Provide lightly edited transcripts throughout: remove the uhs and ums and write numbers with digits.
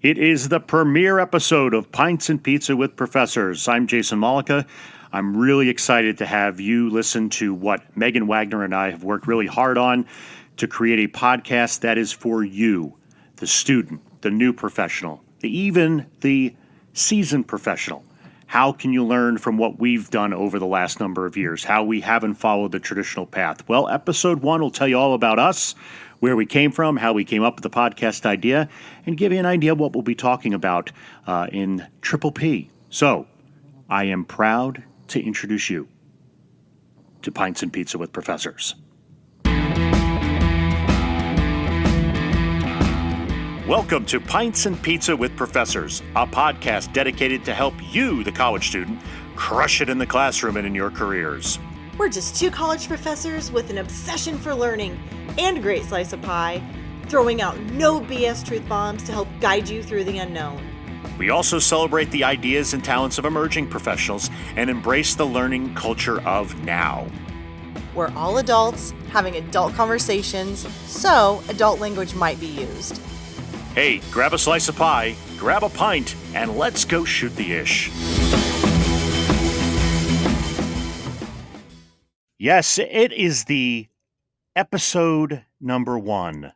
It is the premiere episode of Pints and Pizza with Professors. I'm Jason Mollica. I'm really excited to have you listen to what Megan Wagner and I have worked really hard on to create a podcast that is for you, the student, the new professional, even the seasoned professional. How can you learn from what we've done over the last number of years, how we haven't followed the traditional path? Well, episode 1 will tell you all about us, where we came from, how we came up with the podcast idea, and give you an idea of what we'll be talking about in Triple P. So, I am proud to introduce you to Pints and Pizza with Professors. Welcome to Pints and Pizza with Professors, a podcast dedicated to help you, the college student, crush it in the classroom and in your careers. We're just two college professors with an obsession for learning and a great slice of pie, throwing out no BS truth bombs to help guide you through the unknown. We also celebrate the ideas and talents of emerging professionals and embrace the learning culture of now. We're all adults having adult conversations, so adult language might be used. Hey, grab a slice of pie, grab a pint, and let's go shoot the ish. Yes, it is the episode number 1.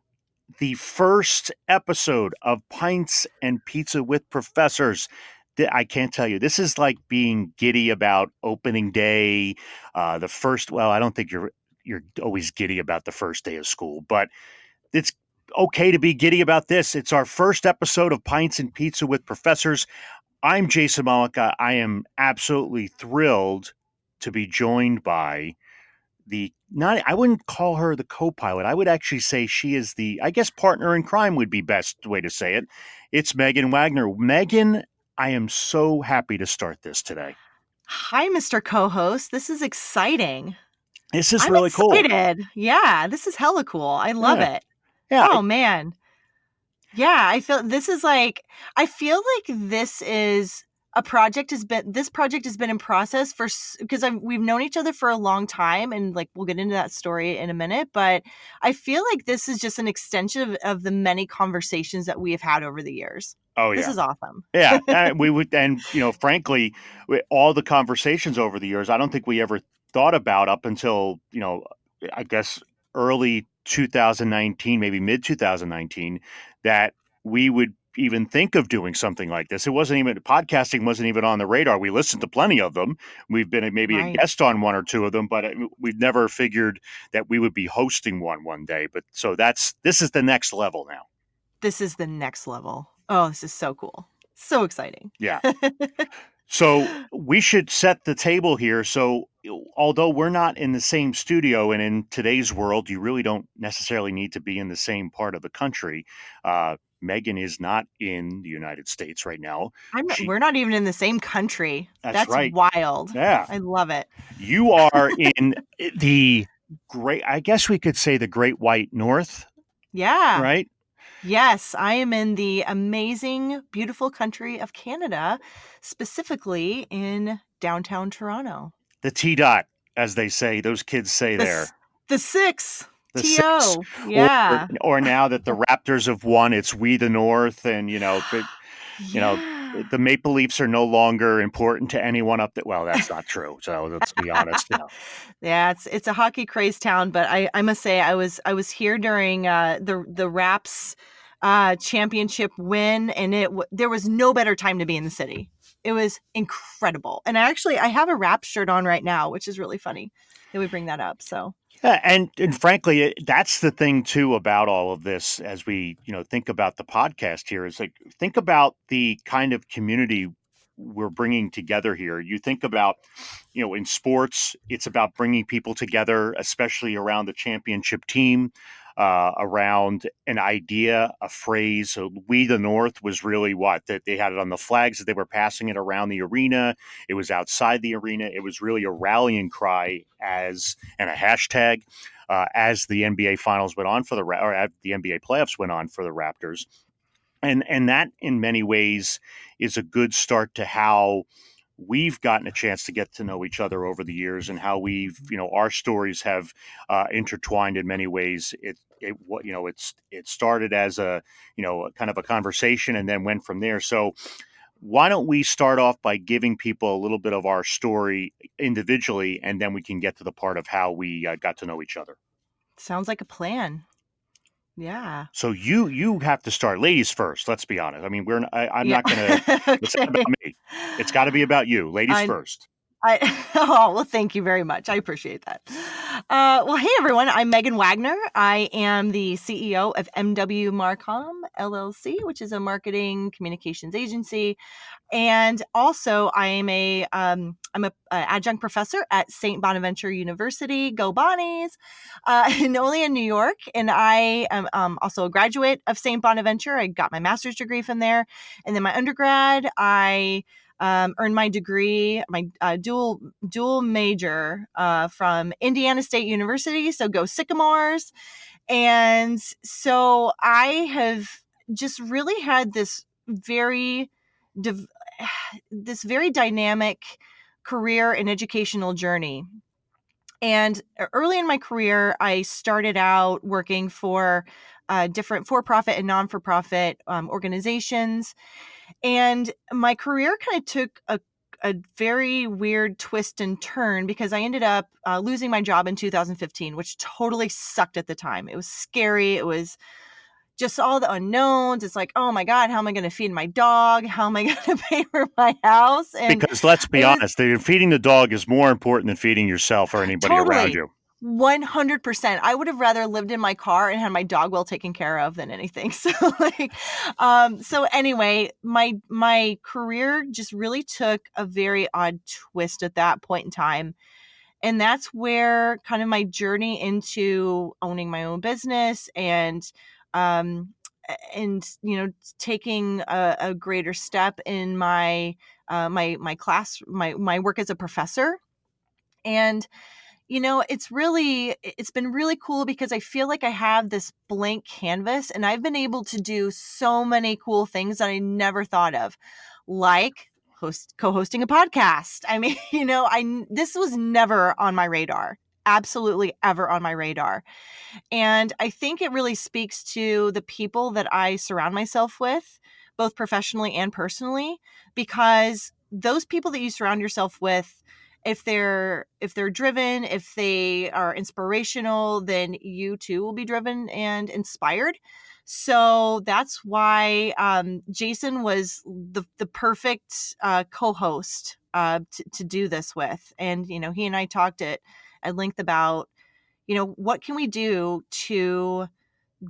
The first episode of Pints and Pizza with Professors. I can't tell you, this is like being giddy about opening day. I don't think you're always giddy about the first day of school, but it's okay to be giddy about this. It's our first episode of Pints and Pizza with Professors. I'm Jason Mollica. I am absolutely thrilled to be joined by I wouldn't call her the co-pilot. I would actually say she is partner in crime would be best way to say it. It's Megan Wagner. Megan, I am so happy to start this today. Hi, Mr. Co-host. This is exciting. This is really excited. Cool. Yeah, this is hella cool. I love it. Yeah. Oh, man. Yeah, I feel this is this project has been in process because we've known each other for a long time, and like we'll get into that story in a minute, but I feel like this is just an extension of the many conversations that we have had over the years. Oh, yeah. This is awesome. Yeah. Frankly, all the conversations over the years, I don't think we ever thought about up until, I guess early 2019, maybe mid 2019, that we would even think of doing something like this. Podcasting wasn't even on the radar. We listened to plenty of them. We've been a guest on one or two of them, but we've never figured that we would be hosting one day. But so this is the next level now. This is the next level. Oh, this is so cool. So exciting. Yeah. So we should set the table here. So although we're not in the same studio, and in today's world, you really don't necessarily need to be in the same part of the country. Megan is not in the United States right now. We're not even in the same country. That's right. Wild. Yeah. I love it. You are in the Great White North. Yeah. Right? Yes, I am in the amazing, beautiful country of Canada, specifically in downtown Toronto. The T-Dot, as they say, those kids say there. The six. The T-O. six. Yeah. Or now that the Raptors have won, it's we the North, and the Maple Leafs are no longer important to anyone up there. Well, that's not true. So let's be honest. Yeah, it's a hockey crazed town, but I must say I was here during the Raps championship win, and there was no better time to be in the city. It was incredible, and I have a Raps shirt on right now, which is really funny that we bring that up. So. Yeah, and frankly, that's the thing too about all of this. As we think about the podcast here, is like think about the kind of community we're bringing together here. You think about, in sports, it's about bringing people together, especially around the championship team, around an idea, a phrase. So we the North was really that they had it on the flags, that they were passing it around the arena. It was outside the arena. It was really a rallying cry and a hashtag as the NBA finals went on or the NBA playoffs went on for the Raptors. And that in many ways is a good start to how we've gotten a chance to get to know each other over the years, and how we've, our stories have intertwined in many ways. It started as a, a kind of a conversation, and then went from there. So why don't we start off by giving people a little bit of our story individually, and then we can get to the part of how we got to know each other. Sounds like a plan. Yeah. So you have to start, ladies first. Let's be honest. I mean, I'm Yeah. not gonna. It's not Okay. about me. It's got to be about you, ladies I first. I oh, well, thank you very much. I appreciate that. Well, hey everyone, I'm Megan Wagner. I am the CEO of MW Marcom LLC, which is a marketing communications agency. And also, I'm a adjunct professor at St. Bonaventure University. Go Bonnies! And only in New York. And I am also a graduate of St. Bonaventure. I got my master's degree from there, and then my undergrad, I earned my degree, my dual major from Indiana State University. So go Sycamores! And so I have just really had div- this very dynamic career and educational journey. And early in my career, I started out working for different for-profit and non-for-profit organizations. And my career kind of took a very weird twist and turn because I ended up losing my job in 2015, which totally sucked at the time. It was scary. It was just all the unknowns. It's like, oh my God, how am I going to feed my dog? How am I going to pay for my house? And Because let's be it was honest, feeding the dog is more important than feeding yourself or anybody around totally you. 100%. I would have rather lived in my car and had my dog well taken care of than anything. So like, so anyway, my career just really took a very odd twist at that point in time. And that's where kind of my journey into owning my own business um taking a greater step in my work as a professor. And it's been really cool because I feel like I have this blank canvas and I've been able to do so many cool things that I never thought of, like co-hosting a podcast. I mean, this was never on my radar, absolutely ever on my radar. And I think it really speaks to the people that I surround myself with, both professionally and personally, because those people that you surround yourself with, if they're driven, if they are inspirational, then you too will be driven and inspired. So that's why Jason was the perfect co-host to do this with. And he and I talked at length about what can we do to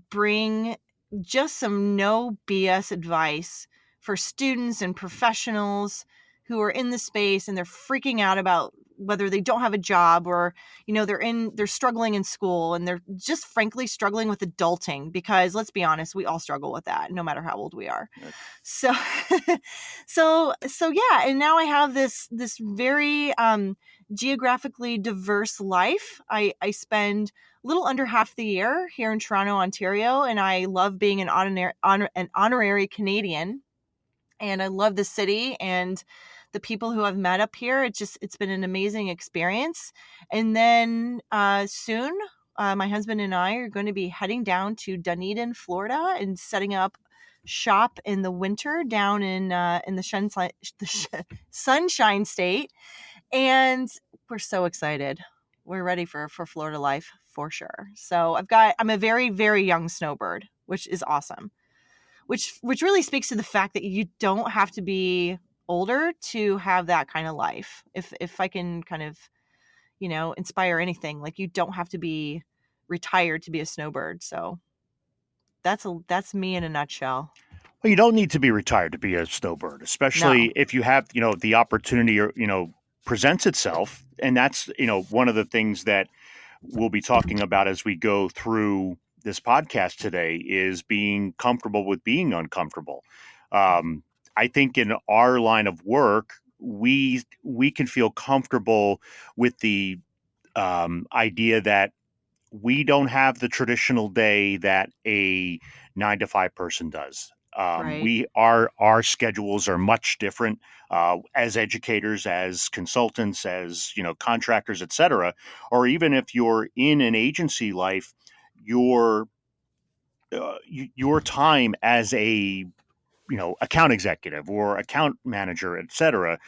bring just some no BS advice for students and professionals who are in the space and they're freaking out about whether they don't have a job, or they're struggling in school, and they're just frankly struggling with adulting, because let's be honest, we all struggle with that no matter how old we are. So so yeah, and now I have this very geographically diverse life. I spend a little under half the year here in Toronto, Ontario, and I love being an honorary Canadian. And I love the city and the people who I've met up here. It's been an amazing experience. And then soon, my husband and I are going to be heading down to Dunedin, Florida, and setting up shop in the winter down in the Sunshine State. And we're so excited. We're ready for Florida life for sure. So I'm a very, very young snowbird, which is awesome. Which really speaks to the fact that you don't have to be older to have that kind of life. If I can kind of, inspire anything, like, you don't have to be retired to be a snowbird. So that's me in a nutshell. Well, you don't need to be retired to be a snowbird, especially No. if you have, the opportunity, or, presents itself. And that's, one of the things that we'll be talking about as we go through this podcast today, is being comfortable with being uncomfortable. I think in our line of work, we can feel comfortable with the idea that we don't have the traditional day that a 9 to 5 person does. Right. Our schedules are much different as educators, as consultants, as contractors, etc. Or even if you're in an agency life, your your time as a account executive or account manager, etc.,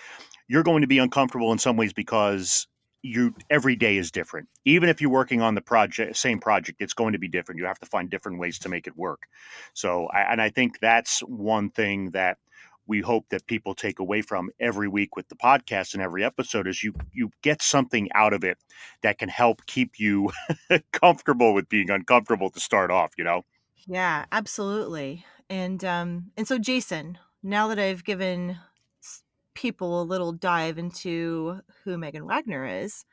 you're going to be uncomfortable in some ways because you every day is different. Even if you're working on the same project, it's going to be different. You have to find different ways to make it work. And I think that's one thing that we hope that people take away from every week with the podcast and every episode is you get something out of it that can help keep you comfortable with being uncomfortable to start off. Yeah, absolutely. And so Jason, now that I've given people a little dive into who Megan Wagner is,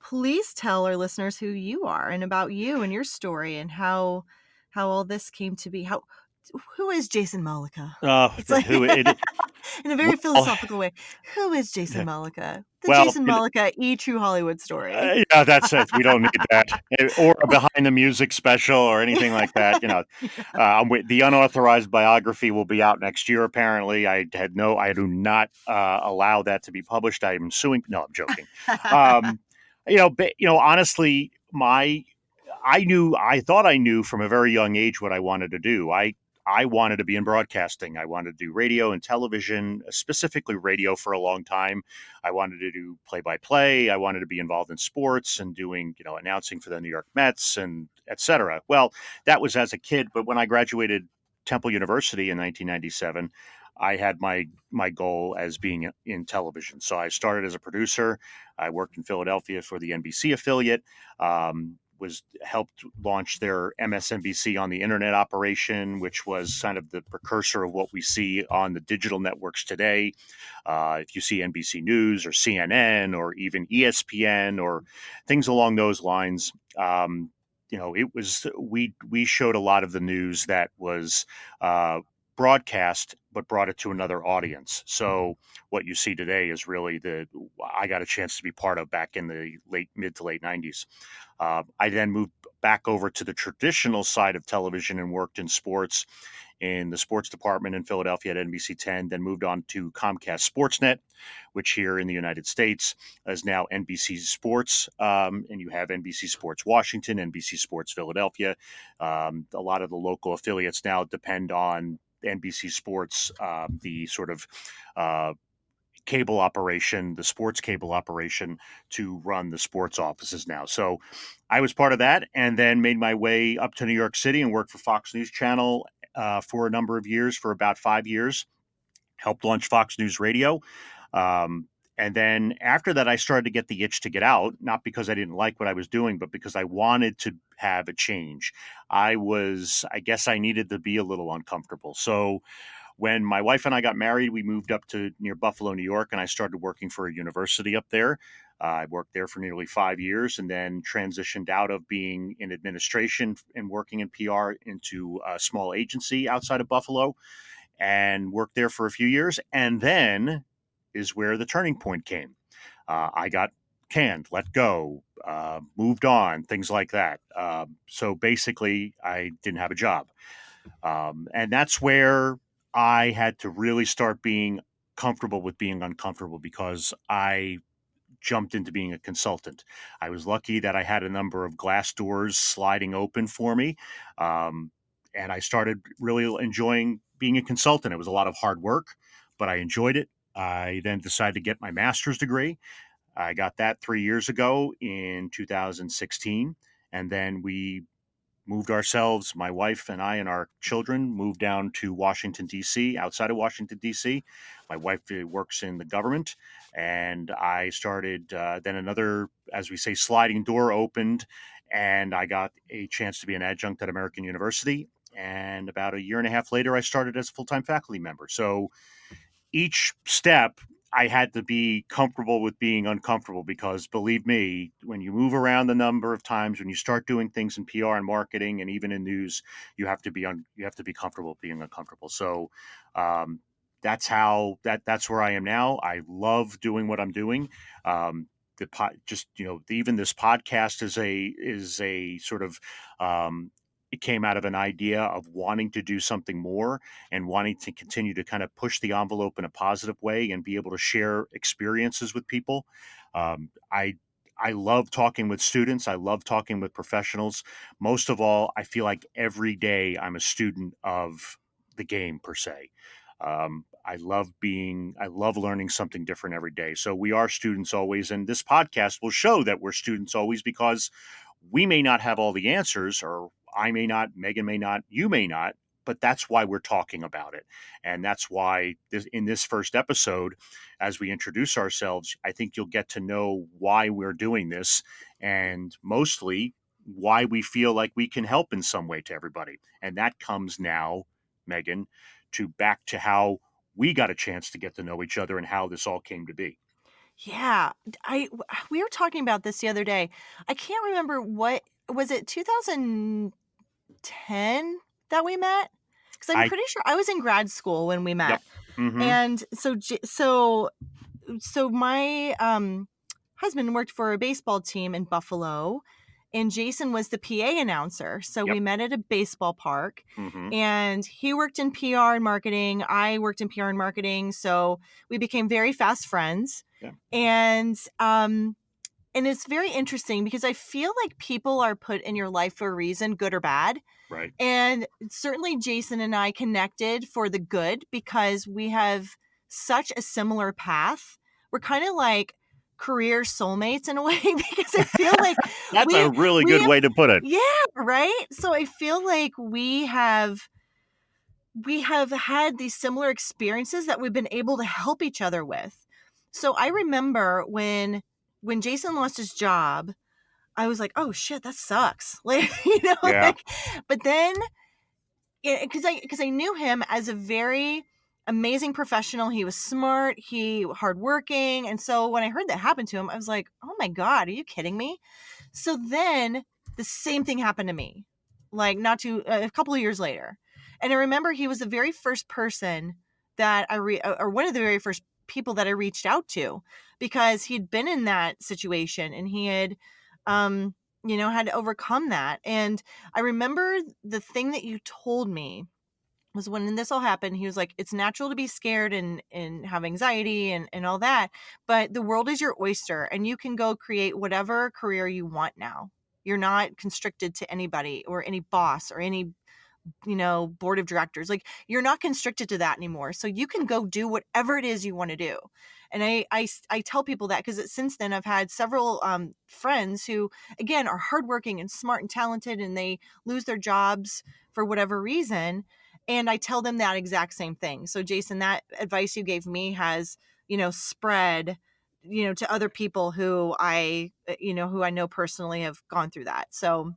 please tell our listeners who you are and about you and your story and how all this came to be. How Who is Jason Mollica? It's like Who it in a very well, philosophical way. Who is Jason Mollica? The well, Jason Mollica True Hollywood story. yeah, that's it. We don't need that, or a behind the music special, or anything like that. The unauthorized biography will be out next year. Apparently, I do not allow that to be published. I am suing. No, I'm joking. Um, honestly, I thought I knew from a very young age what I wanted to do. I wanted to be in broadcasting. I wanted to do radio and television, specifically radio for a long time. I wanted to do play by play. I wanted to be involved in sports and doing, announcing for the New York Mets and et cetera. Well, that was as a kid, but when I graduated Temple University in 1997, I had my goal as being in television. So I started as a producer. I worked in Philadelphia for the NBC affiliate. Was helped launch their MSNBC on the internet operation, which was kind of the precursor of what we see on the digital networks today. If you see NBC News or CNN or even ESPN or things along those lines, it was we showed a lot of the news that was uh, broadcast, but brought it to another audience. So what you see today is really the I got a chance to be part of back in the mid to late '90s. I then moved back over to the traditional side of television and worked in sports in the sports department in Philadelphia at NBC 10, then moved on to Comcast Sportsnet, which here in the United States is now NBC Sports. And you have NBC Sports Washington, NBC Sports Philadelphia. A lot of the local affiliates now depend on NBC Sports, the sort of cable operation, the sports cable operation, to run the sports offices now. So I was part of that, and then made my way up to New York City and worked for Fox News Channel for a number of years, for about 5 years. Helped launch Fox News Radio. Um, and then after that, I started to get the itch to get out, not because I didn't like what I was doing, but because I wanted to have a change. I guess I needed to be a little uncomfortable. So when my wife and I got married, we moved up to near Buffalo, New York, and I started working for a university up there. I worked there for nearly 5 years and then transitioned out of being in administration and working in PR into a small agency outside of Buffalo and worked there for a few years. And then is where the turning point came. I got canned, let go, moved on, things like that. So basically, I didn't have a job. And that's where I had to really start being comfortable with being uncomfortable because I jumped into being a consultant. I was lucky that I had a number of glass doors sliding open for me. Um, and I started really enjoying being a consultant. It was a lot of hard work, but I enjoyed it. I then decided to get my master's degree. I got that 3 years ago in 2016. And then we moved ourselves, my wife and I and our children moved down to Washington, D.C., outside of Washington, D.C. My wife works in the government. And I started, then another, as we say, sliding door opened, and I got a chance to be an adjunct at American University. And about a year and a half later, I started as a full time faculty member. So each step I had to be comfortable with being uncomfortable because believe me, when you move around the number of times, when you start doing things in PR and marketing and even in news, you have to be comfortable being uncomfortable. So um, that's where I am now. I love doing what I'm doing. Just even this podcast is a sort of um, it came out of an idea of wanting to do something more and wanting to continue to kind of push the envelope in a positive way and be able to share experiences with people. Um, I I love talking with students. I love talking with professionals. Most of all, I feel like every day I'm a student of the game per se. I love learning something different every day. So we are students always, and this podcast will show that we're students always because we may not have all the answers, or I may not, Megan may not, you may not, but that's why we're talking about it. And that's why in this first episode, as we introduce ourselves, I think you'll get to know why we're doing this and mostly why we feel like we can help in some way to everybody. And that comes now, Megan, to back to how we got a chance to get to know each other and how this all came to be. Yeah, we were talking about this the other day. I can't remember what was it 2010 that we met? Because I'm I, pretty sure I was in grad school when we met. yep. Mm-hmm. And so my husband worked for a baseball team in Buffalo, and Jason was the PA announcer. So we Yep. met at a baseball park, Mm-hmm. and he worked in PR and marketing. I worked in PR and marketing. So we became very fast friends. Yeah. And and it's very interesting because I feel like people are put in your life for a reason, good or bad. Right. And certainly Jason and I connected for the good because we have such a similar path. We're kind of like career soulmates in a way because I feel like That's a we really we good have way to put it. yeah, right? So I feel like we have had these similar experiences that we've been able to help each other with. So I remember when Jason lost his job, I was like, "Oh shit, that sucks." Like, Yeah. like but then because I knew him as a very amazing professional. He was smart, he hardworking, and so when I heard that happen to him, I was like, "Oh my god, are you kidding me?" So then the same thing happened to me, like not too a couple of years later, and I remember he was the very first person that or one of the very first people that I reached out to because he'd been in that situation and he had, um, had to overcome that. And I remember the thing that you told me was when this all happened, he was like, it's natural to be scared and have anxiety and all that, but the world is your oyster and you can go create whatever career you want now. You're not constricted to anybody or any boss or any board of directors. Like you're not constricted to that anymore. So you can go do whatever it is you want to do. And I tell people that because since then I've had several friends who, again, are hardworking and smart and talented and they lose their jobs for whatever reason. And I tell them that exact same thing. So, Jason, that advice you gave me has, spread, to other people who I know personally have gone through that. So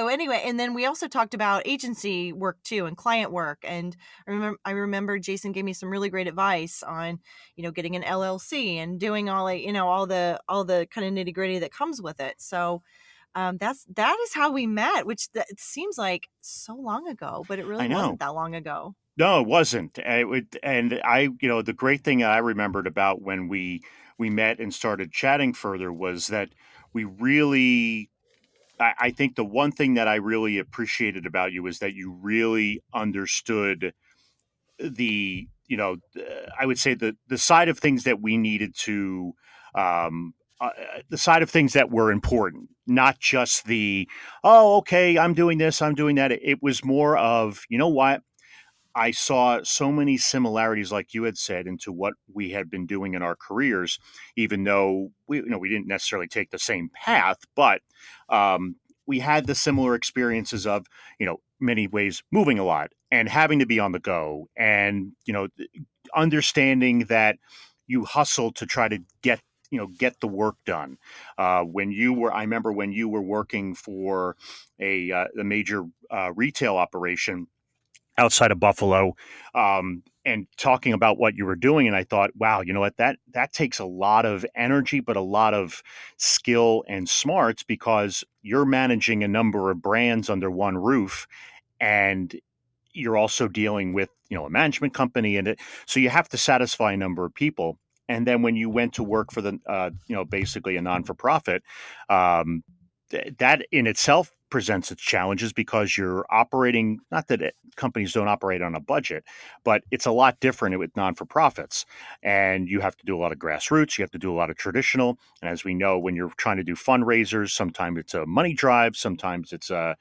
anyway, and then we also talked about agency work too and client work. And I remember Jason gave me some really great advice on, getting an LLC and doing all the kind of nitty gritty that comes with it. So that is how we met, which it seems like so long ago, but it really I wasn't know. that long ago. No, it wasn't. And I, the great thing I remembered about when we met and started chatting further was that we really. I think the one thing that I really appreciated about you is that you really understood I would say the side of things that we needed to, um, the side of things that were important, not just oh, okay, I'm doing this, I'm doing that. It was more of, you know what? I saw so many similarities, like you had said, into what we had been doing in our careers, even though we didn't necessarily take the same path, but um, we had the similar experiences of, many ways moving a lot and having to be on the go, and understanding that you hustle to try to get the work done. I remember when you were working for a major retail operation outside of Buffalo, and talking about what you were doing. And I thought, wow, you know what, that takes a lot of energy, but a lot of skill and smarts because you're managing a number of brands under one roof, and you're also dealing with a management company, so you have to satisfy a number of people. And then when you went to work for the basically a non for profit, that in itself presents its challenges because you're operating, not that companies don't operate on a budget, but it's a lot different with non-for-profits. And you have to do a lot of grassroots, you have to do a lot of traditional. And as we know, when you're trying to do fundraisers, sometimes it's a money drive, sometimes it's a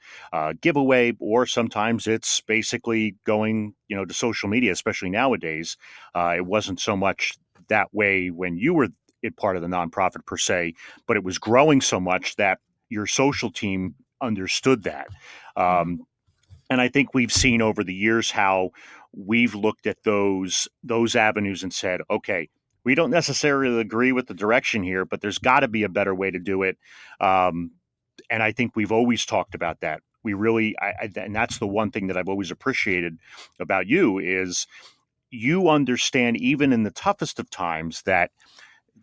giveaway, or sometimes it's basically going, to social media, especially nowadays. It wasn't so much that way when you were part of the nonprofit per se, but it was growing so much that your social team understood that. Mhm. And I think we've seen over the years how we've looked at those avenues and said, okay, we don't necessarily agree with the direction here, but there's got to be a better way to do it. Um, and I think we've always talked about that. We really, and that's the one thing that I've always appreciated about you is you understand even in the toughest of times that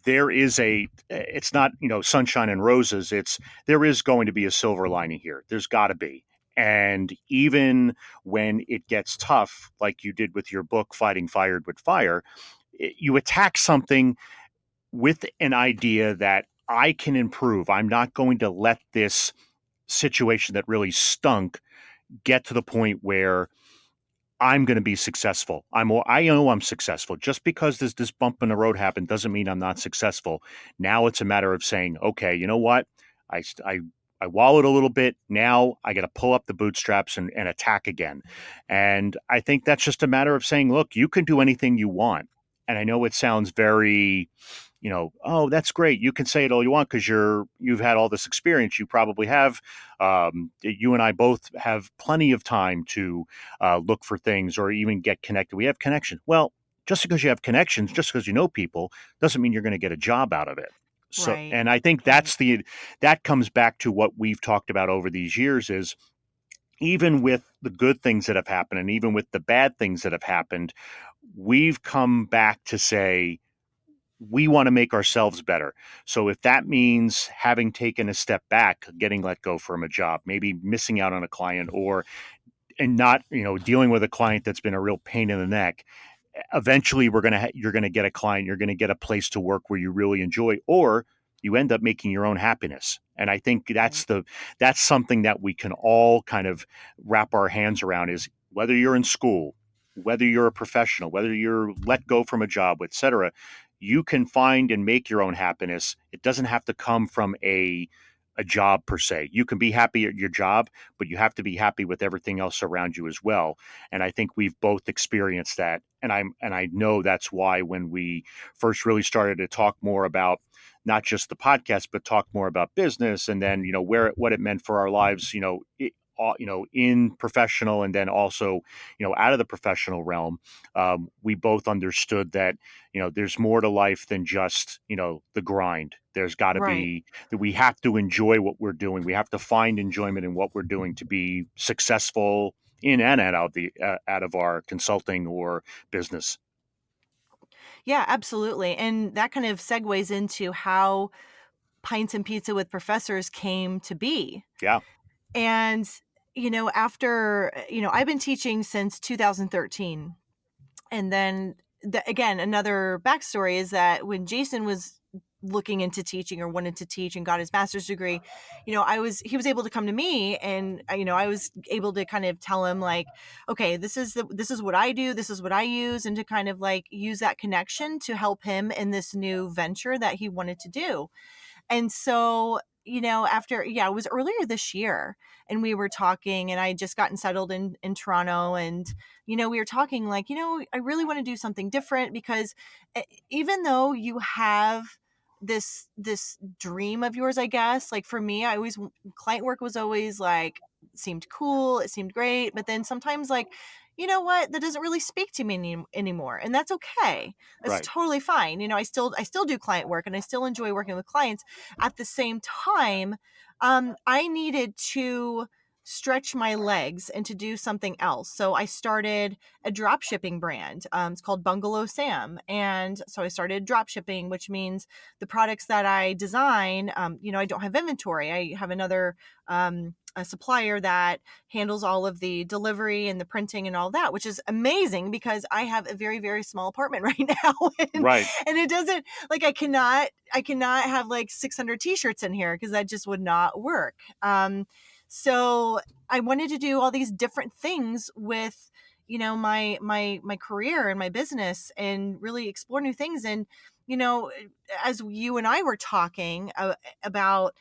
it's not sunshine and roses. There is going to be a silver lining here. There's got to be. And even when it gets tough, like you did with your book Fighting Fired with Fire, you attack something with an idea that I can improve. I'm not going to let this situation that really stunk get to the point where I'm going to be successful. I know I'm successful. Just because this bump in the road happened doesn't mean I'm not successful. Now it's a matter of saying, okay, you know what? I I I wallowed a little bit. Now I got to pull up the bootstraps and attack again. And I think that's just a matter of saying, look, you can do anything you want. And I know it sounds very, oh, that's great. You can say it all you want because you've had all this experience. You probably have. You and I both have plenty of time to look for things or even get connected. We have connection. Well, just because you have connections, just because you know people, doesn't mean you're going to get a job out of it. So, Right. and I think Right. that comes back to what we've talked about over these years is even with the good things that have happened and even with the bad things that have happened, we've come back to say, we want to make ourselves better. So if that means having taken a step back, getting let go from a job, maybe missing out on a client or and not dealing with a client that's been a real pain in the neck, eventually you're going to get a client, you're going to get a place to work where you really enjoy, or you end up making your own happiness. And I think Right. that's something that we can all kind of wrap our hands around is whether you're in school, whether you're a professional, whether you're let go from a job, etc. You can find and make your own happiness. It doesn't have to come from a job per se. You can be happy at your job, but you have to be happy with everything else around you as well. And I think we've both experienced that. And I know that's why when we first really started to talk more about not just the podcast, but talk more about business and then, what it meant for our lives, in professional and then also, out of the professional realm, we both understood that, there's more to life than just, the grind. There's got to Right. be that we have to enjoy what we're doing. We have to find enjoyment in what we're doing to be successful in and out of our consulting or business. Yeah, absolutely. And that kind of segues into how Pints and Pizza with Professors came to be. Yeah, And, after, I've been teaching since 2013. And then, again, another backstory is that when Jason was looking into teaching or wanted to teach and got his master's degree, he was able to come to me and, I was able to kind of tell him like, okay, this is what I do. This is what I use. And to kind of like use that connection to help him in this new venture that he wanted to do. And so, after, yeah, it was earlier this year and we were talking and I had just gotten settled in Toronto and, we were talking like, I really want to do something different because even though you have this dream of yours, I guess, like for me, client work was always like, seemed cool. It seemed great. But then sometimes like, you know what, that doesn't really speak to me anymore. And that's okay. That's right, totally fine. I still do client work and I still enjoy working with clients. At the same time, I needed to stretch my legs and to do something else. So I started a drop shipping brand. It's called Bungalow Sam. And so I started drop shipping, which means the products that I design, I don't have inventory. I have another a supplier that handles all of the delivery and the printing and all that, which is amazing because I have a very, very small apartment right now. and, right, and it doesn't like I cannot have like 600 t-shirts in here because that just would not work. So I wanted to do all these different things with, my career and my business, and really explore new things. And, as you and I were talking about,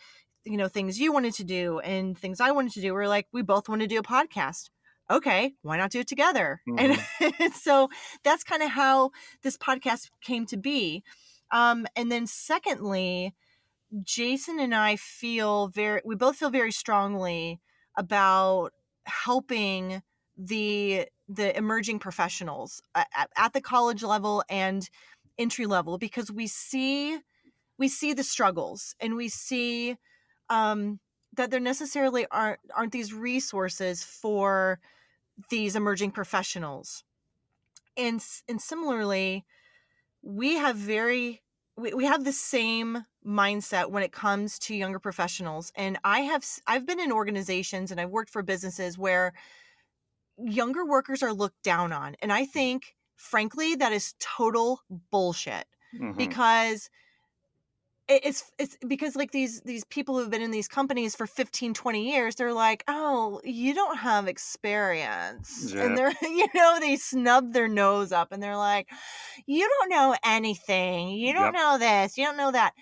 things you wanted to do and things I wanted to do, we're like, we both want to do a podcast. Okay, why not do it together? And Hmm. so that's kind of how this podcast came to be. And then secondly, Jason and I we both feel very strongly about helping the emerging professionals at the college level and entry level, because we see the struggles, and we see um, that there necessarily aren't these resources for these emerging professionals. And similarly, we have very we have the same mindset when it comes to younger professionals. And I've been in organizations and I've worked for businesses where younger workers are looked down on, and I think frankly that is total bullshit. Hmm. Because it's because, like, these people who've been in these companies for 15, 20 years, they're like, oh, you don't have experience, and Yeah. they're they snub their nose up, and they're like, you don't know anything, you don't Yep. know this, you don't know that.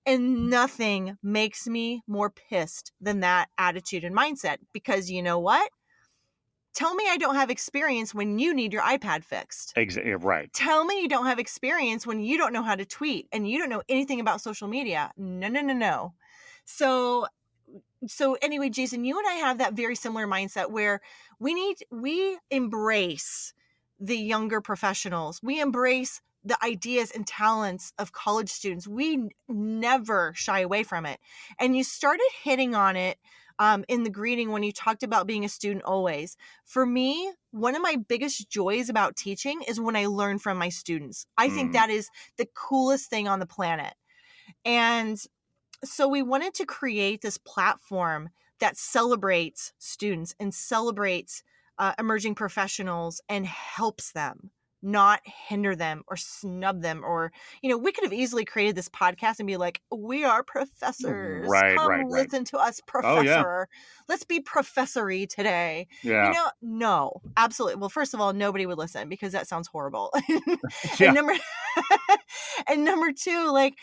And nothing makes me more pissed than that attitude and mindset, because you know what, tell me I don't have experience when you need your iPad fixed. Exactly. Right. Tell me you don't have experience when you don't know how to tweet and you don't know anything about social media. No, no, no, no. So anyway, Jason, you and I have that very similar mindset where we embrace the younger professionals. We embrace the ideas and talents of college students. We never shy away from it. And you started hitting on it in the greeting when you talked about being a student always. For me, one of my biggest joys about teaching is when I learn from my students. I think Mm. that is the coolest thing on the planet. And so we wanted to create this platform that celebrates students and celebrates emerging professionals and helps them, not hinder them or snub them. Or, we could have easily created this podcast and be like, we are professors, Right. come Right. Right. listen to us, Oh yeah. professor, let's be professory today. Yeah. No, absolutely. Well, first of all, nobody would listen because that sounds horrible. and Yeah. number and number two, like,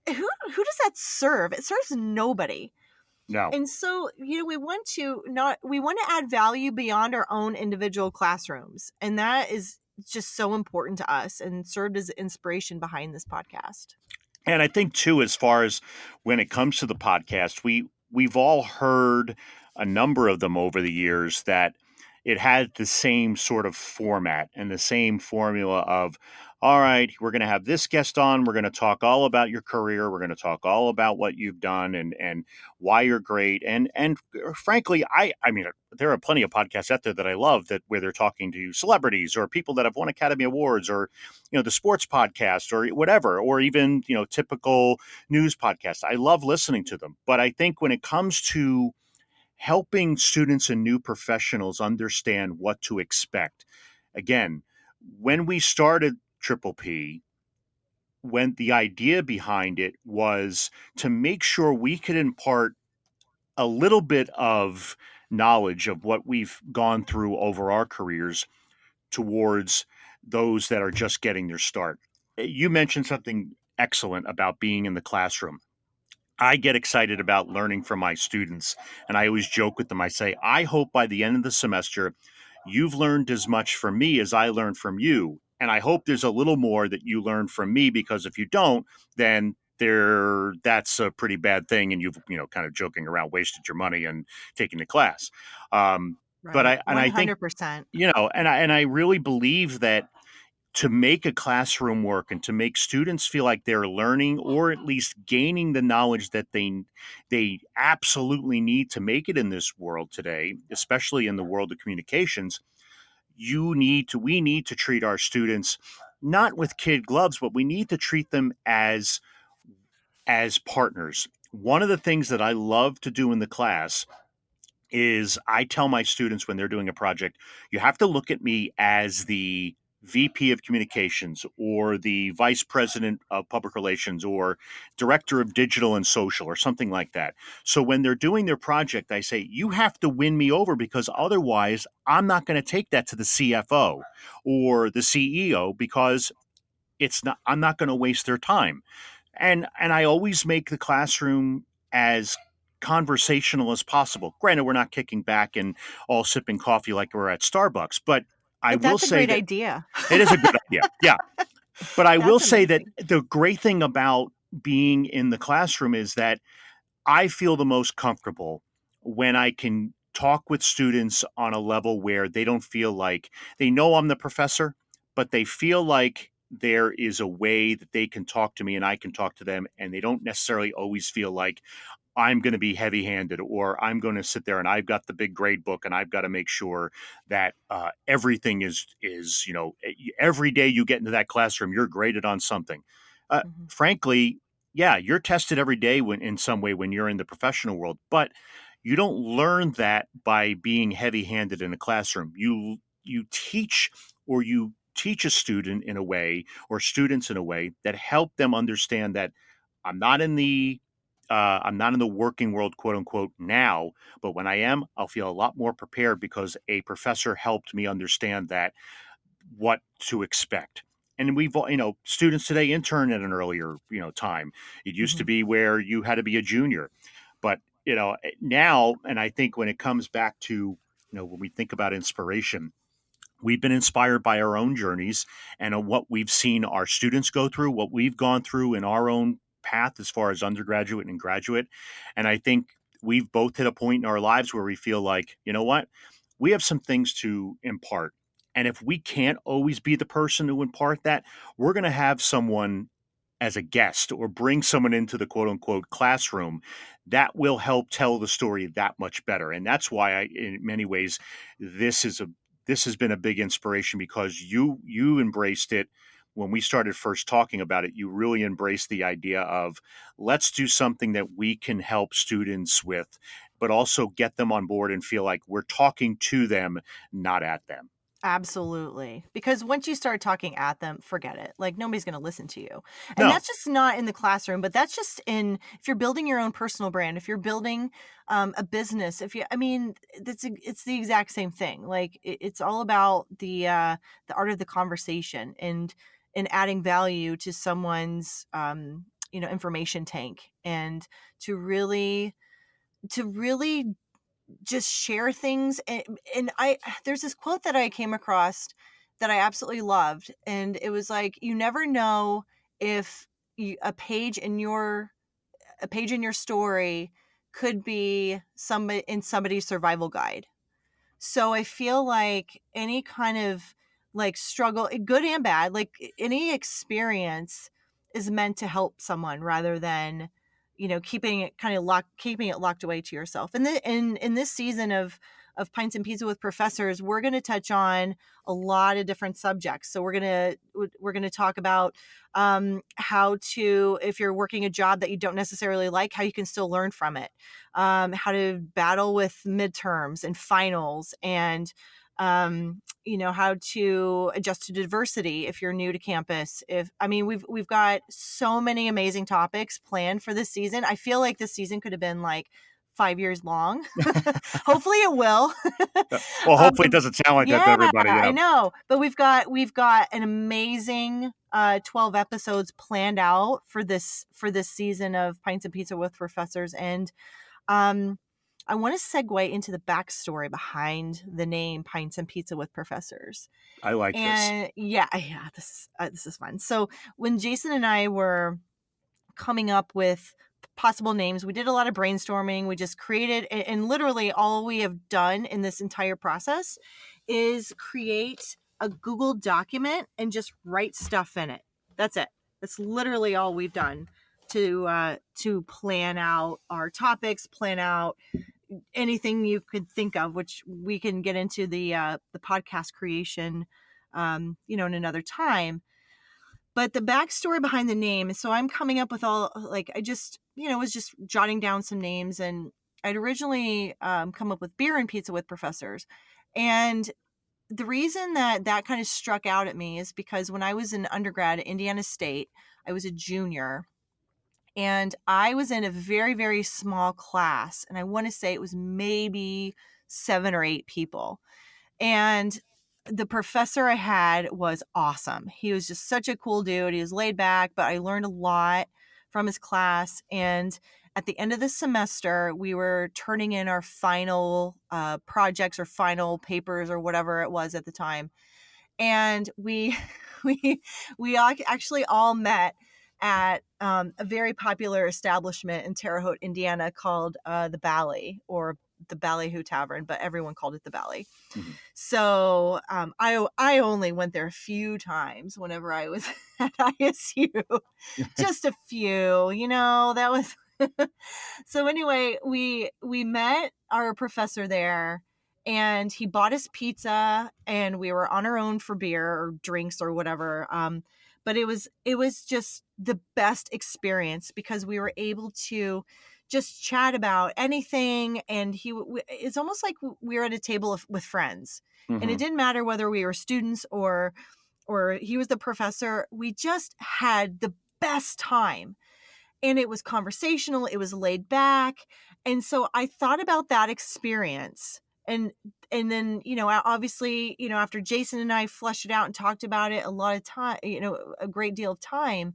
who does that serve? It serves nobody. No. And so, we want to add value beyond our own individual classrooms. And that is just so important to us and served as inspiration behind this podcast. And I think too, as far as when it comes to the podcast, we've all heard a number of them over the years that it had the same sort of format and the same formula of, all right, we're going to have this guest on, we're going to talk all about your career, we're going to talk all about what you've done and why you're great. And frankly, I mean, there are plenty of podcasts out there that I love that where they're talking to celebrities or people that have won Academy Awards, or the sports podcast or whatever, or even typical news podcast. I love listening to them, but I think when it comes to helping students and new professionals understand what to expect, again, when we started Triple P, when the idea behind it was to make sure we could impart a little bit of knowledge of what we've gone through over our careers towards those that are just getting their start. You mentioned something excellent about being in the classroom. I get excited about learning from my students, and I always joke with them. I say, I hope by the end of the semester, you've learned as much from me as I learned from you. And I hope there's a little more that you learn from me, because if you don't, then that's a pretty bad thing. And you've, kind of joking around, wasted your money and taking the class. Um, but Right. I think, 100%. and I really believe that to make a classroom work and to make students feel like they're learning or at least gaining the knowledge that they absolutely need to make it in this world today, especially in the world of communications, we need to treat our students not with kid gloves, but we need to treat them as partners. One of the things that I love to do in the class is I tell my students when they're doing a project, you have to look at me as the VP of Communications or the Vice President of Public Relations or Director of Digital and Social or something like that. So when they're doing their project, I say, you have to win me over because otherwise I'm not going to take that to the CFO or the CEO because I'm not going to waste their time. And I always make the classroom as conversational as possible. Granted, we're not kicking back and all sipping coffee like we're at Starbucks, but I But will that's a say great that idea. it is a good idea. Yeah. But I will That's say that amazing. the great thing about being in the classroom is that I feel the most comfortable when I can talk with students on a level where they don't feel like they know I'm the professor, but they feel like there is a way that they can talk to me and I can talk to them. And they don't necessarily always feel like I'm going to be heavy handed or I'm going to sit there and I've got the big grade book and I've got to make sure that everything is, every day you get into that classroom, you're graded on something. Mhm. Frankly, yeah, you're tested every day when in some way when you're in the professional world, but you don't learn that by being heavy handed in a classroom. You teach or you teach a student in a way or students in a way that help them understand that I'm not in the I'm not in the working world, quote unquote, now, but when I am, I'll feel a lot more prepared because a professor helped me understand that what to expect. And students today intern at an earlier, time. It used to Mhm. be where you had to be a junior, but now, and I think when it comes back to, when we think about inspiration, we've been inspired by our own journeys and what we've seen our students go through, what we've gone through in our own path as far as undergraduate and graduate. And I think we've both hit a point in our lives where we feel like, you know what, we have some things to impart. And if we can't always be the person to impart that, we're going to have someone as a guest or bring someone into the quote unquote classroom that will help tell the story that much better. And that's why in many ways, this is a this has been a big inspiration because you embraced it when we started first talking about it. You really embraced the idea of let's do something that we can help students with, but also get them on board and feel like we're talking to them, not at them. Absolutely. Because once you start talking at them, forget it. Like nobody's going to listen to you. And No. that's just not in the classroom, but that's just in if you're building your own personal brand, if you're building a business, if you I mean, it's the exact same thing. Like it's all about the art of the conversation and adding value to someone's information tank and to really to really just share things and I there's this quote that I came across that I absolutely loved, and it was like you never know if a page in your story could be somebody's survival guide. So I feel like any kind of like struggle, good and bad, like any experience is meant to help someone rather than, keeping it locked away to yourself. And in this season of Pints and Pizza with Professors, we're going to touch on a lot of different subjects. So we're going to talk about how to, if you're working a job that you don't necessarily like, how you can still learn from it, how to battle with midterms and finals, and how to adjust to diversity if you're new to campus. If I mean, we've got so many amazing topics planned for this season. I feel like this season could have been like 5 years long. Hopefully, it will. Well, hopefully it um, doesn't sound like that to yeah, everybody. I know, but we've got an amazing 12 episodes planned out for this season of Pints and Pizza with Professors, and um, I want to segue into the backstory behind the name Pints and Pizza with Professors. I like this. And yeah, this is fun. So when Jason and I were coming up with possible names, we did a lot of brainstorming. We just created, and literally all we have done in this entire process is create a Google document and just write stuff in it. That's it. That's literally all we've done to plan out our topics, plan out anything you could think of, which we can get into the podcast creation, in another time. But the backstory behind the name, so I'm coming up with all like I just was just jotting down some names, and I'd originally come up with beer and pizza with professors, and the reason that that kind of struck out at me is because when I was in undergrad at Indiana State, I was a junior, and I was in a very, very small class. And I want to say it was maybe 7 or 8 people. And the professor I had was awesome. He was just such a cool dude. He was laid back, but I learned a lot from his class. And at the end of the semester, we were turning in our final projects or final papers or whatever it was at the time. And we we actually all met at a very popular establishment in Terre Haute, Indiana, called the Bally, or the Ballyhoo Tavern, but everyone called it the Bally. Mm-hmm. So I only went there a few times whenever I was at ISU, just a few. That was. So anyway, we met our professor there, and he bought us pizza, and we were on our own for beer or drinks or whatever. But it was just the best experience because we were able to just chat about anything, and it's almost like we were at a table with friends, and it Mm-hmm. didn't matter whether we were students or he was the professor. We just had the best time, and it was conversational, it was laid back. And so I thought about that experience, and then obviously, after Jason and I fleshed it out and talked about it a lot of time, a great deal of time,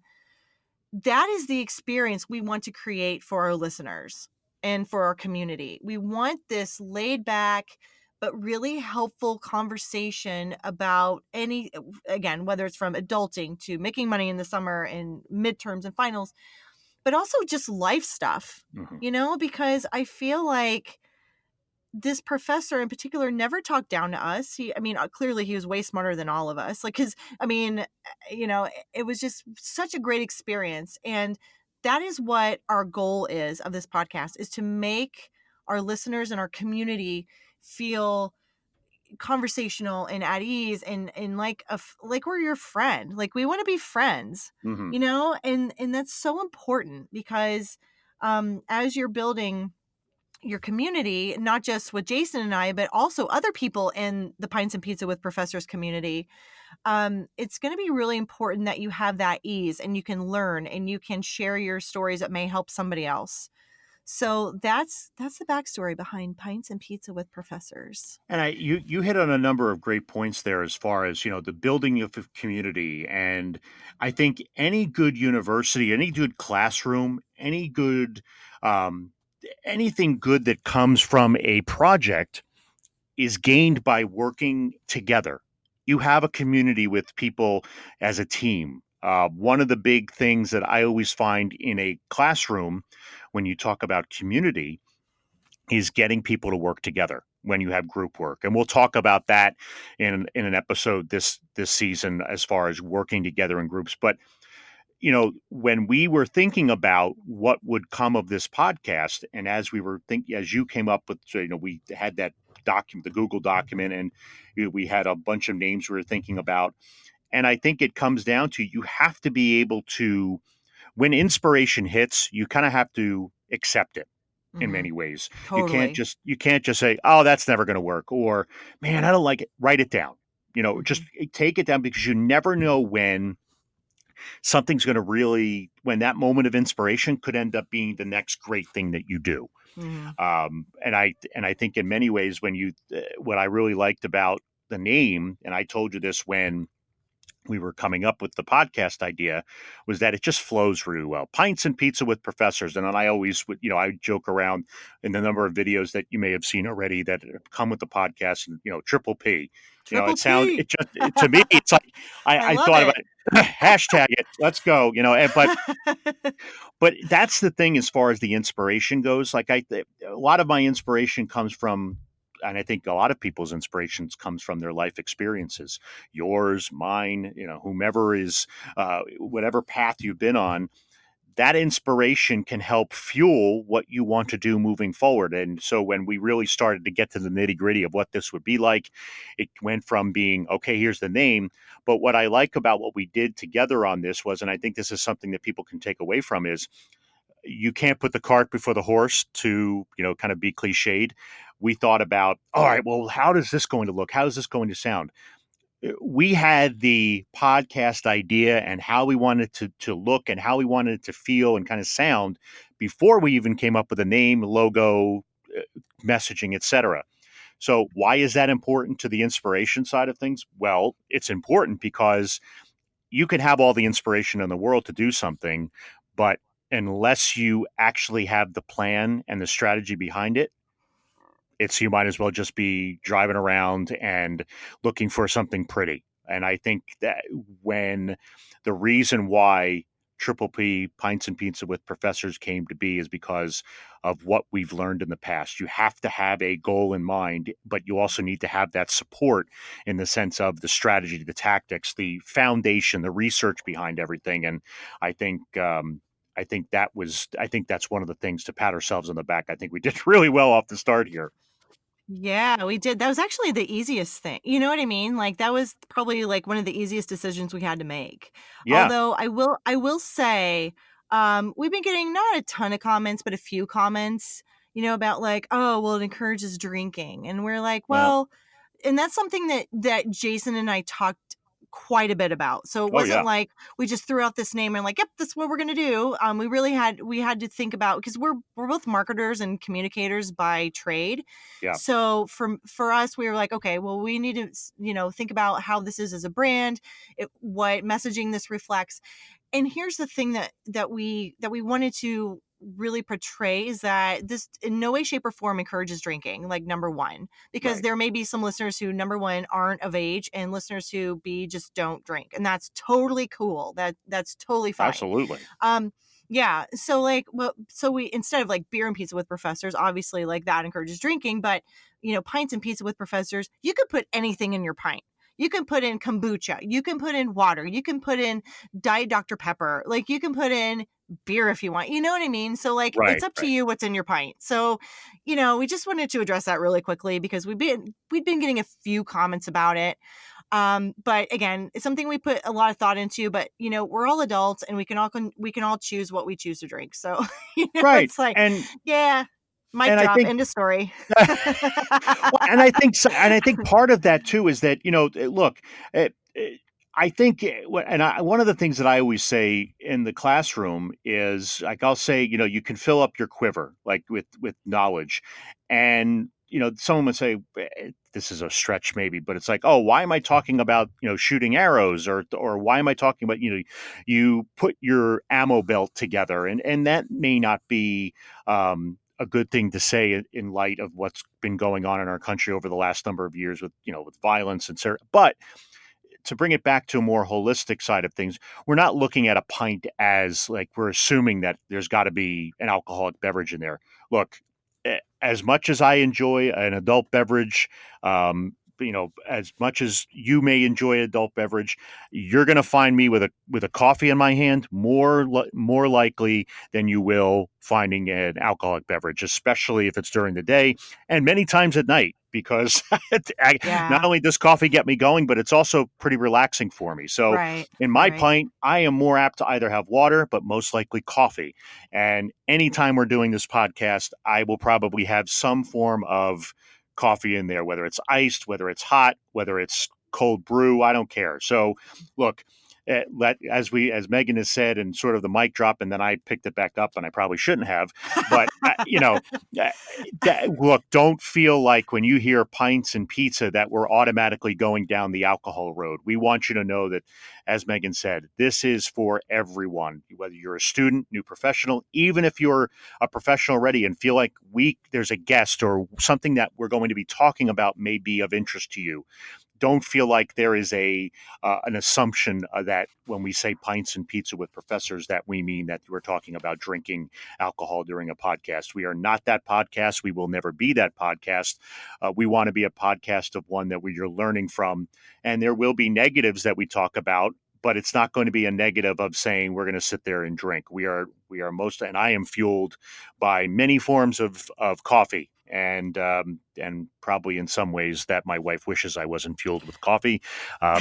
that is the experience we want to create for our listeners and for our community. We want this laid back but really helpful conversation about any, again, whether it's from adulting to making money in the summer and midterms and finals, but also just life stuff, Mm-hmm. because I feel like this professor in particular never talked down to us. Clearly he was way smarter than all of us. Like, cause it was just such a great experience. And that is what our goal is of this podcast, is to make our listeners and our community feel conversational and at ease, and like we're your friend. Like, we want to be friends, Mm-hmm. and that's so important because as you're building your community, not just with Jason and I, but also other people in the Pints and Pizza with Professors community, it's going to be really important that you have that ease and you can learn and you can share your stories that may help somebody else. So that's the backstory behind Pints and Pizza with Professors. And you hit on a number of great points there as far as, the building of a community. And I think any good university, any good classroom, um, anything good that comes from a project is gained by working together. You have a community with people as a team. One of the big things that I always find in a classroom when you talk about community is getting people to work together when you have group work. And we'll talk about that in an episode this season as far as working together in groups. But when we were thinking about what would come of this podcast, and as we were thinking, as you came up with, we had that document, the Google document, and we had a bunch of names we were thinking about. And I think it comes down to, you have to be able to, when inspiration hits, you kind of have to accept it in Mm-hmm. many ways. Totally. You can't just say, "Oh, that's never going to work," or "Man, I don't like it." Write it down. Mm-hmm. Just take it down, because you never know when something's going to really, when that moment of inspiration could end up being the next great thing that you do. Mm-hmm. And I think in many ways, what I really liked about the name, and I told you this when we were coming up with the podcast idea, was that it just flows really well. Pints and Pizza with Professors. And then I always would, I joke around in the number of videos that you may have seen already that come with the podcast, and, Triple P. Triple P. To me, it's like, I I love thought about it. it, hashtag it, let's go, but that's the thing as far as the inspiration goes. Like, a lot of my inspiration comes from, and I think a lot of people's inspirations comes from their life experiences, yours, mine, whomever is, whatever path you've been on. That inspiration can help fuel what you want to do moving forward. And so when we really started to get to the nitty gritty of what this would be like, it went from being, okay, here's the name. But what I like about what we did together on this was, and I think this is something that people can take away from, is you can't put the cart before the horse, to, kind of be cliched. we thought about, all right, well, how is this going to look? How is this going to sound? We had the podcast idea and how we wanted to look and how we wanted it to feel and kind of sound before we even came up with a name, logo, messaging, etc. So why is that important to the inspiration side of things? Well, it's important because you can have all the inspiration in the world to do something, but unless you actually have the plan and the strategy behind it, it's you might as well just be driving around and looking for something pretty. And I think that when the reason why Triple P Pints and Pizza with Professors came to be is because of what we've learned in the past. You have to have a goal in mind, but you also need to have that support in the sense of the strategy, the tactics, the foundation, the research behind everything. And I think I think that's one of the things to pat ourselves on the back. I think we did really well off the start here. Yeah, we did. That was actually the easiest thing. You know what I mean? Like that was probably like one of the easiest decisions we had to make. Yeah. Although I will say we've been getting not a ton of comments, but a few comments, about like, oh, well, it encourages drinking. And we're like, Well, well, and that's something that Jason and I talked quite a bit about. So it oh wasn't yeah. like we just threw out this name and like, yep, that's what we're gonna do. We had to think about, because we're both marketers and communicators by trade. Yeah. So for us, we were like, okay, well, we need to think about how this is as a brand, what messaging this reflects. And here's the thing that we wanted to really portray is that this in no way, shape, or form encourages drinking, like number one, because Right. there may be some listeners who, number one, aren't of age, and listeners who, B, just don't drink, and that's totally cool. That's totally fine. Absolutely. um yeah, so like, well, so we, instead of like beer and pizza with professors, obviously like that encourages drinking, but pints and pizza with professors, you could put anything in your pint. You can put in kombucha, you can put in water, you can put in Diet Dr. Pepper, like you can put in beer if you want. You know what I mean? So like it's Right. up to Right. you what's in your pint. So, we just wanted to address that really quickly because we'd been getting a few comments about it. But again, it's something we put a lot of thought into, but we're all adults and we can all choose what we choose to drink. So, Right. it's like, yeah, mic And I drop, think end of story. well, and I think so, and I think part of that too is that look, I think, one of the things that I always say in the classroom is like I'll say, you can fill up your quiver like with knowledge, and someone would say this is a stretch maybe, but it's like, oh, why am I talking about shooting arrows, or why am I talking about you put your ammo belt together, and that may not be a good thing to say in light of what's been going on in our country over the last number of years with with violence and but to bring it back to a more holistic side of things, we're not looking at a pint as like we're assuming that there's got to be an alcoholic beverage in there. Look, as much as I enjoy an adult beverage, as much as you may enjoy adult beverage, you're going to find me with a coffee in my hand more likely than you will finding an alcoholic beverage, especially if it's during the day and many times at night. Because not Yeah, only does coffee get me going, but it's also pretty relaxing for me. So right, in my right. pint, I am more apt to either have water, but most likely coffee. And anytime we're doing this podcast, I will probably have some form of coffee in there, whether it's iced, whether it's hot, whether it's cold brew. I don't care. So look, as Megan has said, and sort of the mic drop, and then I picked it back up, and I probably shouldn't have. But uh, look, don't feel like when you hear pints and pizza that we're automatically going down the alcohol road. We want you to know that, as Megan said, this is for everyone, whether you're a student, new professional, even if you're a professional already and feel like there's a guest or something that we're going to be talking about may be of interest to you. Don't feel like there is an assumption that when we say pints and pizza with professors that we mean that we're talking about drinking alcohol during a podcast. We are not that podcast. We will never be that podcast. We want to be a podcast of one that you're learning from, and there will be negatives that we talk about. But it's not going to be a negative of saying we're going to sit there and drink. We are most, and I am fueled by many forms of coffee. and probably in some ways that my wife wishes I wasn't fueled with coffee,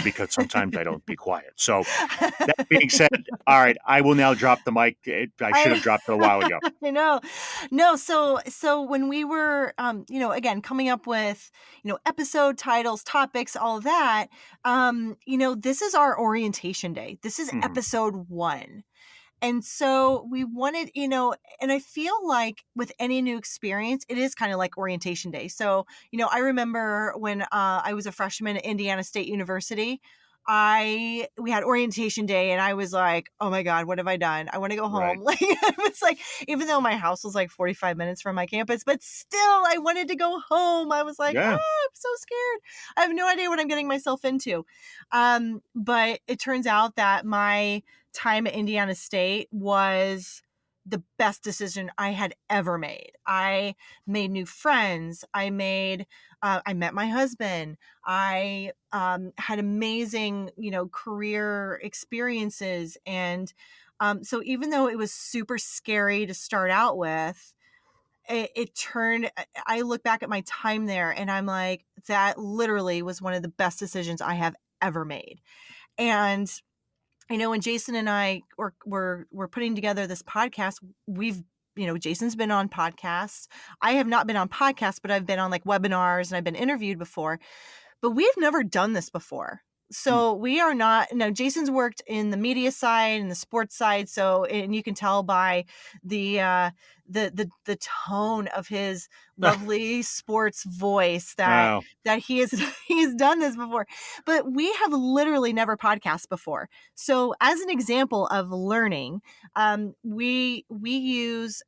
because sometimes I don't be quiet. So that being said, all right, I will now drop the mic. I should have I dropped it a while ago. I know. No, so when we were again coming up with, episode titles, topics, all of that, this is our orientation day. This is Hmm. episode 1. And so we wanted, and I feel like with any new experience, it is kind of like orientation day. So, I remember when I was a freshman at Indiana State University, we had orientation day and I was like, oh my God, what have I done? I want to go home. Right. Like, it was like, even though my house was like 45 minutes from my campus, but still I wanted to go home. I was like, Yeah. I'm so scared. I have no idea what I'm getting myself into. But it turns out that my time at Indiana State was the best decision I had ever made. I made new friends. I met my husband. I had amazing, career experiences. And so even though it was super scary to start out with, it turned, I look back at my time there and I'm like, that literally was one of the best decisions I have ever made. And when Jason and I were putting together this podcast, Jason's been on podcasts. I have not been on podcasts, but I've been on like webinars and I've been interviewed before, but we've never done this before. Hmm. So we are not, no, Jason's worked in the media side and the sports side. So, and you can tell by the, the tone of his lovely sports voice that, Wow. he is, he's done this before, but we have literally never podcast before. So as an example of learning, we use,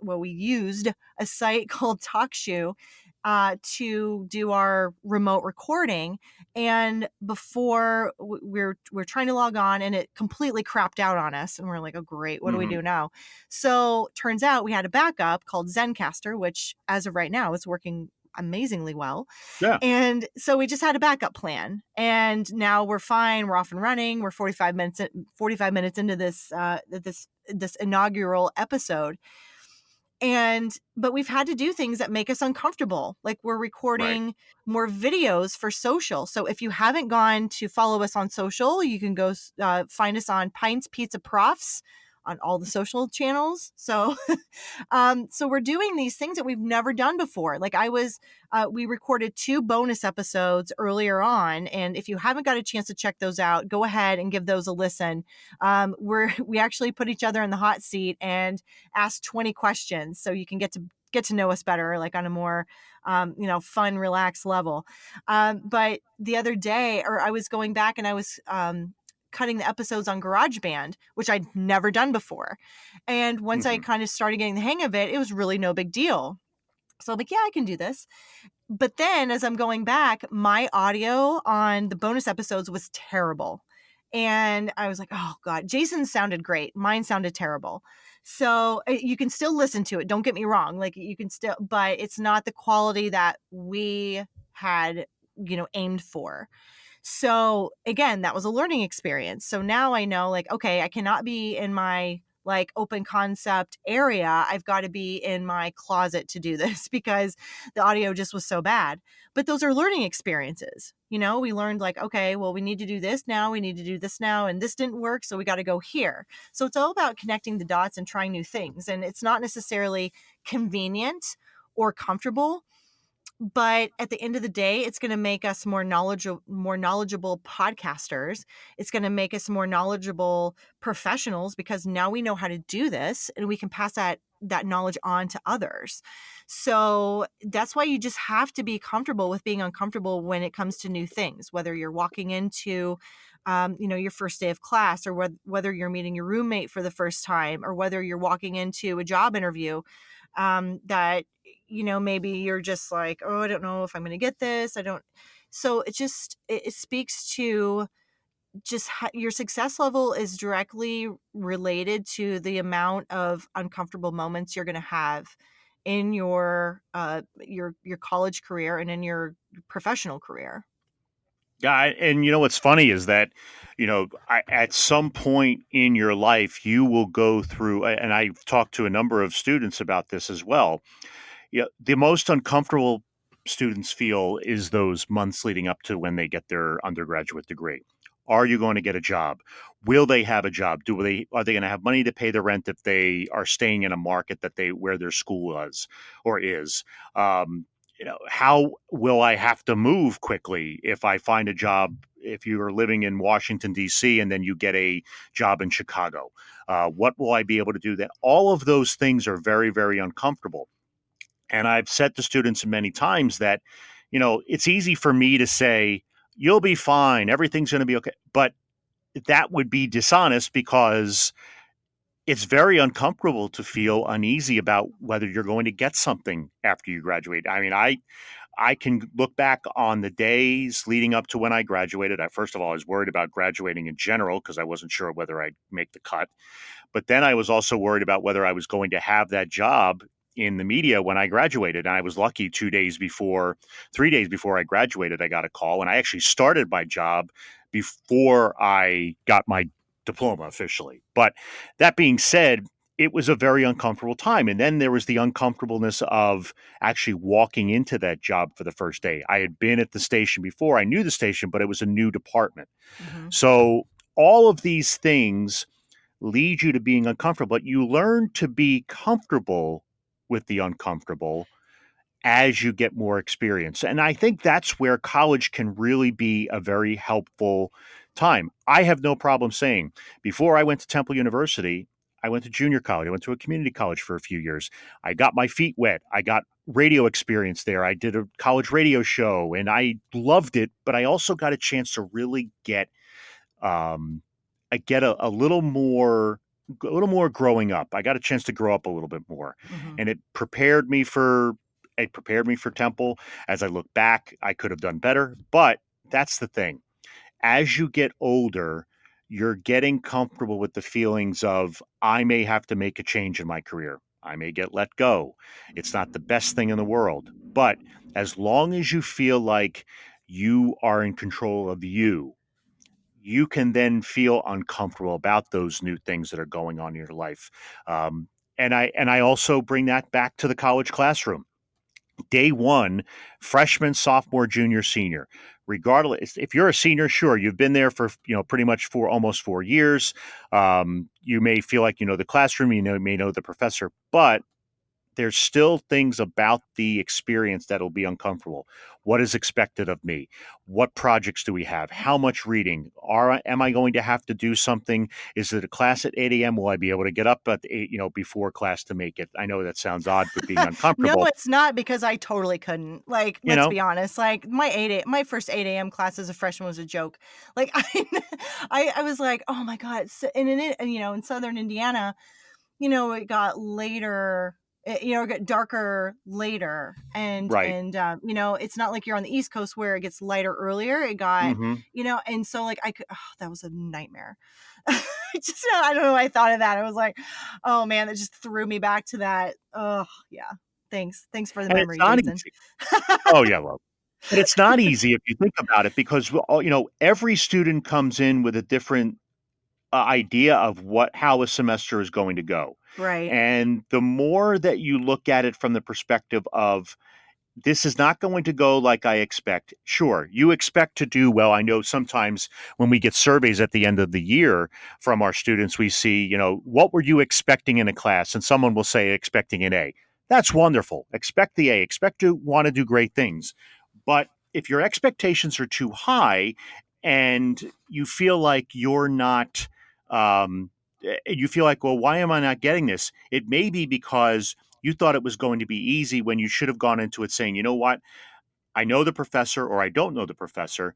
we used a site called TalkShoe to do our remote recording. And before we're trying to log on and it completely crapped out on us. And we're like, oh, great. What do we Hmm. do now? So turns out we had a backup called Zencaster, which as of right now is working amazingly well. Yeah. And so we just had a backup plan. And now we're fine. We're off and running. We're 45 minutes into this inaugural episode, but we've had to do things that make us uncomfortable. Like we're Right. recording more videos for social. So if you haven't gone to follow us on social, you can go find us on Pints Pizza Profs on all the social channels. So so we're doing these things that we've never done before. Like we recorded 2 bonus episodes earlier on, and if you haven't got a chance to check those out, go ahead and give those a listen. We actually put each other in the hot seat and asked 20 questions, so you can get to know us better, like on a more fun, relaxed level. But the other day, or I was going back and I was cutting the episodes on GarageBand, which I'd never done before. And once I Hmm. kind of started getting the hang of it, it was really no big deal. So I'm like, yeah, I can do this. But then as I'm going back, my audio on the bonus episodes was terrible. And I was like, oh God, Jason's sounded great. Mine sounded terrible. So you can still listen to it. Don't get me wrong. Like you can still, but it's not the quality that we had, aimed for. So again, that was a learning experience. So now I know, like, okay, I cannot be in my like open concept area. I've got to be in my closet to do this because the audio just was so bad. But those are learning experiences. We learned like, okay, well, we need to do this now. We need to do this now. And this didn't work. So we got to go here. So it's all about connecting the dots and trying new things. And it's not necessarily convenient or comfortable, but at the end of the day, it's going to make us more knowledgeable podcasters. It's going to make us more knowledgeable professionals because now we know how to do this and we can pass that knowledge on to others. So that's why you just have to be comfortable with being uncomfortable when it comes to new things, whether you're walking into your first day of class, or whether you're meeting your roommate for the first time, or whether you're walking into a job interview, that maybe you're just like, oh, I don't know if I'm going to get this. I don't. So it speaks to just your success level is directly related to the amount of uncomfortable moments you're going to have in your college career and in your professional career. Yeah, and what's funny is that, at some point in your life, you will go through, and I've talked to a number of students about this as well. Yeah, the most uncomfortable students feel is those months leading up to when they get their undergraduate degree. Are you going to get a job? Will they have a job? Do they Are they going to have money to pay the rent if they are staying in a market that they where their school was or is? How will I have to move quickly if I find a job? If you are living in Washington D.C. and then you get a job in Chicago, what will I be able to do? That all of those things are very, very uncomfortable. And I've said to students many times that, it's easy for me to say, you'll be fine, everything's going to be okay. But that would be dishonest because it's very uncomfortable to feel uneasy about whether you're going to get something after you graduate. I mean, I can look back on the days leading up to when I graduated. First of all, I was worried about graduating in general because I wasn't sure whether I'd make the cut. But then I was also worried about whether I was going to have that job in the media when I graduated. And I was lucky 3 days before I graduated, I got a call. And I actually started my job before I got my diploma officially. But that being said, it was a very uncomfortable time. And then there was the uncomfortableness of actually walking into that job for the first day. I had been at the station before, I knew the station, but it was a new department. Mm-hmm. So all of these things lead you to being uncomfortable, but you learn to be comfortable with the uncomfortable as you get more experience. And I think that's where college can really be a very helpful time. I have no problem saying before I went to Temple University, I went to junior college. I went to a community college for a few years. I got my feet wet. I got radio experience there. I did a college radio show and I loved it, but I also got a chance to really um, I get a little more growing up. I got a chance to grow up a little bit more, Mm-hmm. and it prepared me for Temple. As I look back, I could have done better, but that's the thing. As you get older, you're getting comfortable with the feelings of I may have to make a change in my career. I may get let go. It's not the best thing in the world, but as long as you feel like you are in control of you can then feel uncomfortable about those new things that are going on in your life. Um, and I also bring that back to the college classroom. Day one, freshman, sophomore, junior, senior. Regardless, if you're a senior, sure, you've been there for pretty much for almost 4 years. You may feel like you know the classroom, may know the professor, but there's still things about the experience that'll be uncomfortable. What is expected of me? What projects do we have? How much reading? Am I going to have to do something? Is it a class at 8 a.m.? Will I be able to get up at 8, before class to make it? I know that sounds odd, but being No, uncomfortable, it's not because I totally couldn't. Like, you let's know, be honest. Like my first 8 a.m. class as a freshman was a joke. Like I was like, oh my god. In Southern Indiana, it got later. It got darker later, right. it's not like you're on the East Coast where it gets lighter earlier. It got, Hmm. and so like I could. Oh, that was a nightmare. I don't know why I thought of that. I was like, oh man, that just threw me back to that. Oh yeah. Thanks for the And it's memory, not Jason. easy. Oh, yeah, well, but it's not easy if you think about it because, every student comes in with a different idea of how a semester is going to go. Right. And the more that you look at it from the perspective of this is not going to go like I expect. Sure, you expect to do well. I know sometimes when we get surveys at the end of the year from our students, we see, what were you expecting in a class? And someone will say, expecting an A. That's wonderful. Expect the A, expect to want to do great things. But if your expectations are too high and you feel like you feel like, well, why am I not getting this? It may be because you thought it was going to be easy when you should have gone into it saying, you know what? I know the professor or I don't know the professor.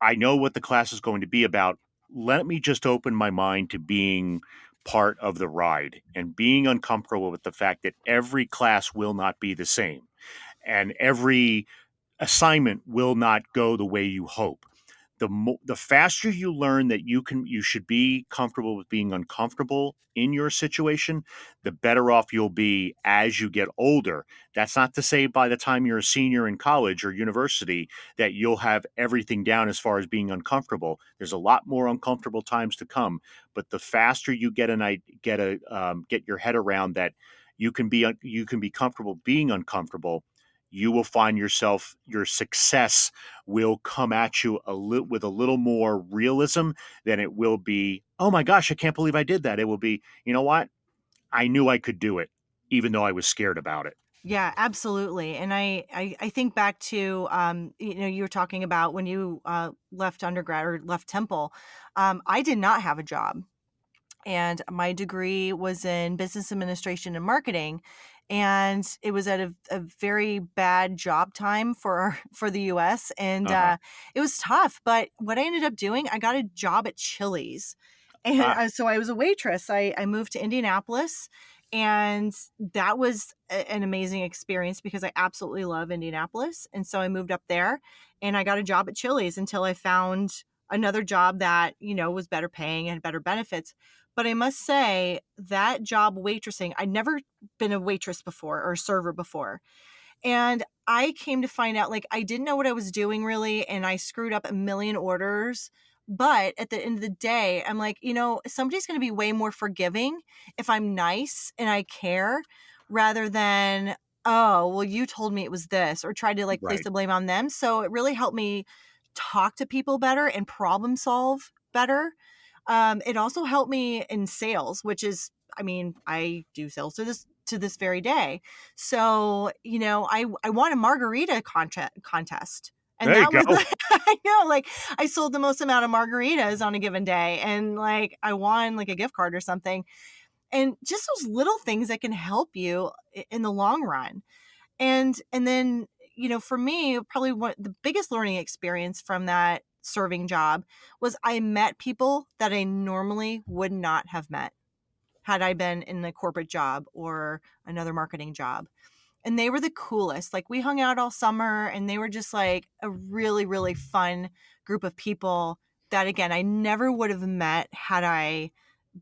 I know what the class is going to be about. Let me just open my mind to being part of the ride and being uncomfortable with the fact that every class will not be the same and every assignment will not go the way you hope. The faster you learn that you should be comfortable with being uncomfortable in your situation, the better off you'll be as you get older. That's not to say by the time you're a senior in college or university that you'll have everything down as far as being uncomfortable. There's a lot more uncomfortable times to come, but the faster you get your head around that you can be comfortable being uncomfortable. You will find yourself, your success will come at you with a little more realism than it will be, oh my gosh, I can't believe I did that. It will be, you know what? I knew I could do it, even though I was scared about it. Yeah, absolutely. And I think back to, you were talking about when you left undergrad or left Temple. I did not have a job, and my degree was in business administration and marketing, and it was at a very bad job time for for the US, and Uh huh. it was tough. But what I ended up doing, I got a job at Chili's, and Ah, so I was a waitress. I moved to Indianapolis, and that was an amazing experience because I absolutely love Indianapolis, and so I moved up there, and I got a job at Chili's until I found another job that was better paying and had better benefits. But I must say that job waitressing, I'd never been a waitress before or a server before. And I came to find out, like, I didn't know what I was doing really, and I screwed up a million orders. But at the end of the day, I'm like, somebody's going to be way more forgiving if I'm nice and I care rather than, oh, well, you told me it was this, or try to like place right, the blame on them. So it really helped me talk to people better and problem solve better. It also helped me in sales, which is, I mean, I do sales to this very day. So, I won a margarita contest. And there you that was go. I know, like, I sold the most amount of margaritas on a given day, and like I won like a gift card or something. And just those little things that can help you in the long run. And then, for me, probably one the biggest learning experience from that serving job was I met people that I normally would not have met had I been in a corporate job or another marketing job. And they were the coolest. Like, we hung out all summer, and they were just like a really, really fun group of people that, again, I never would have met had I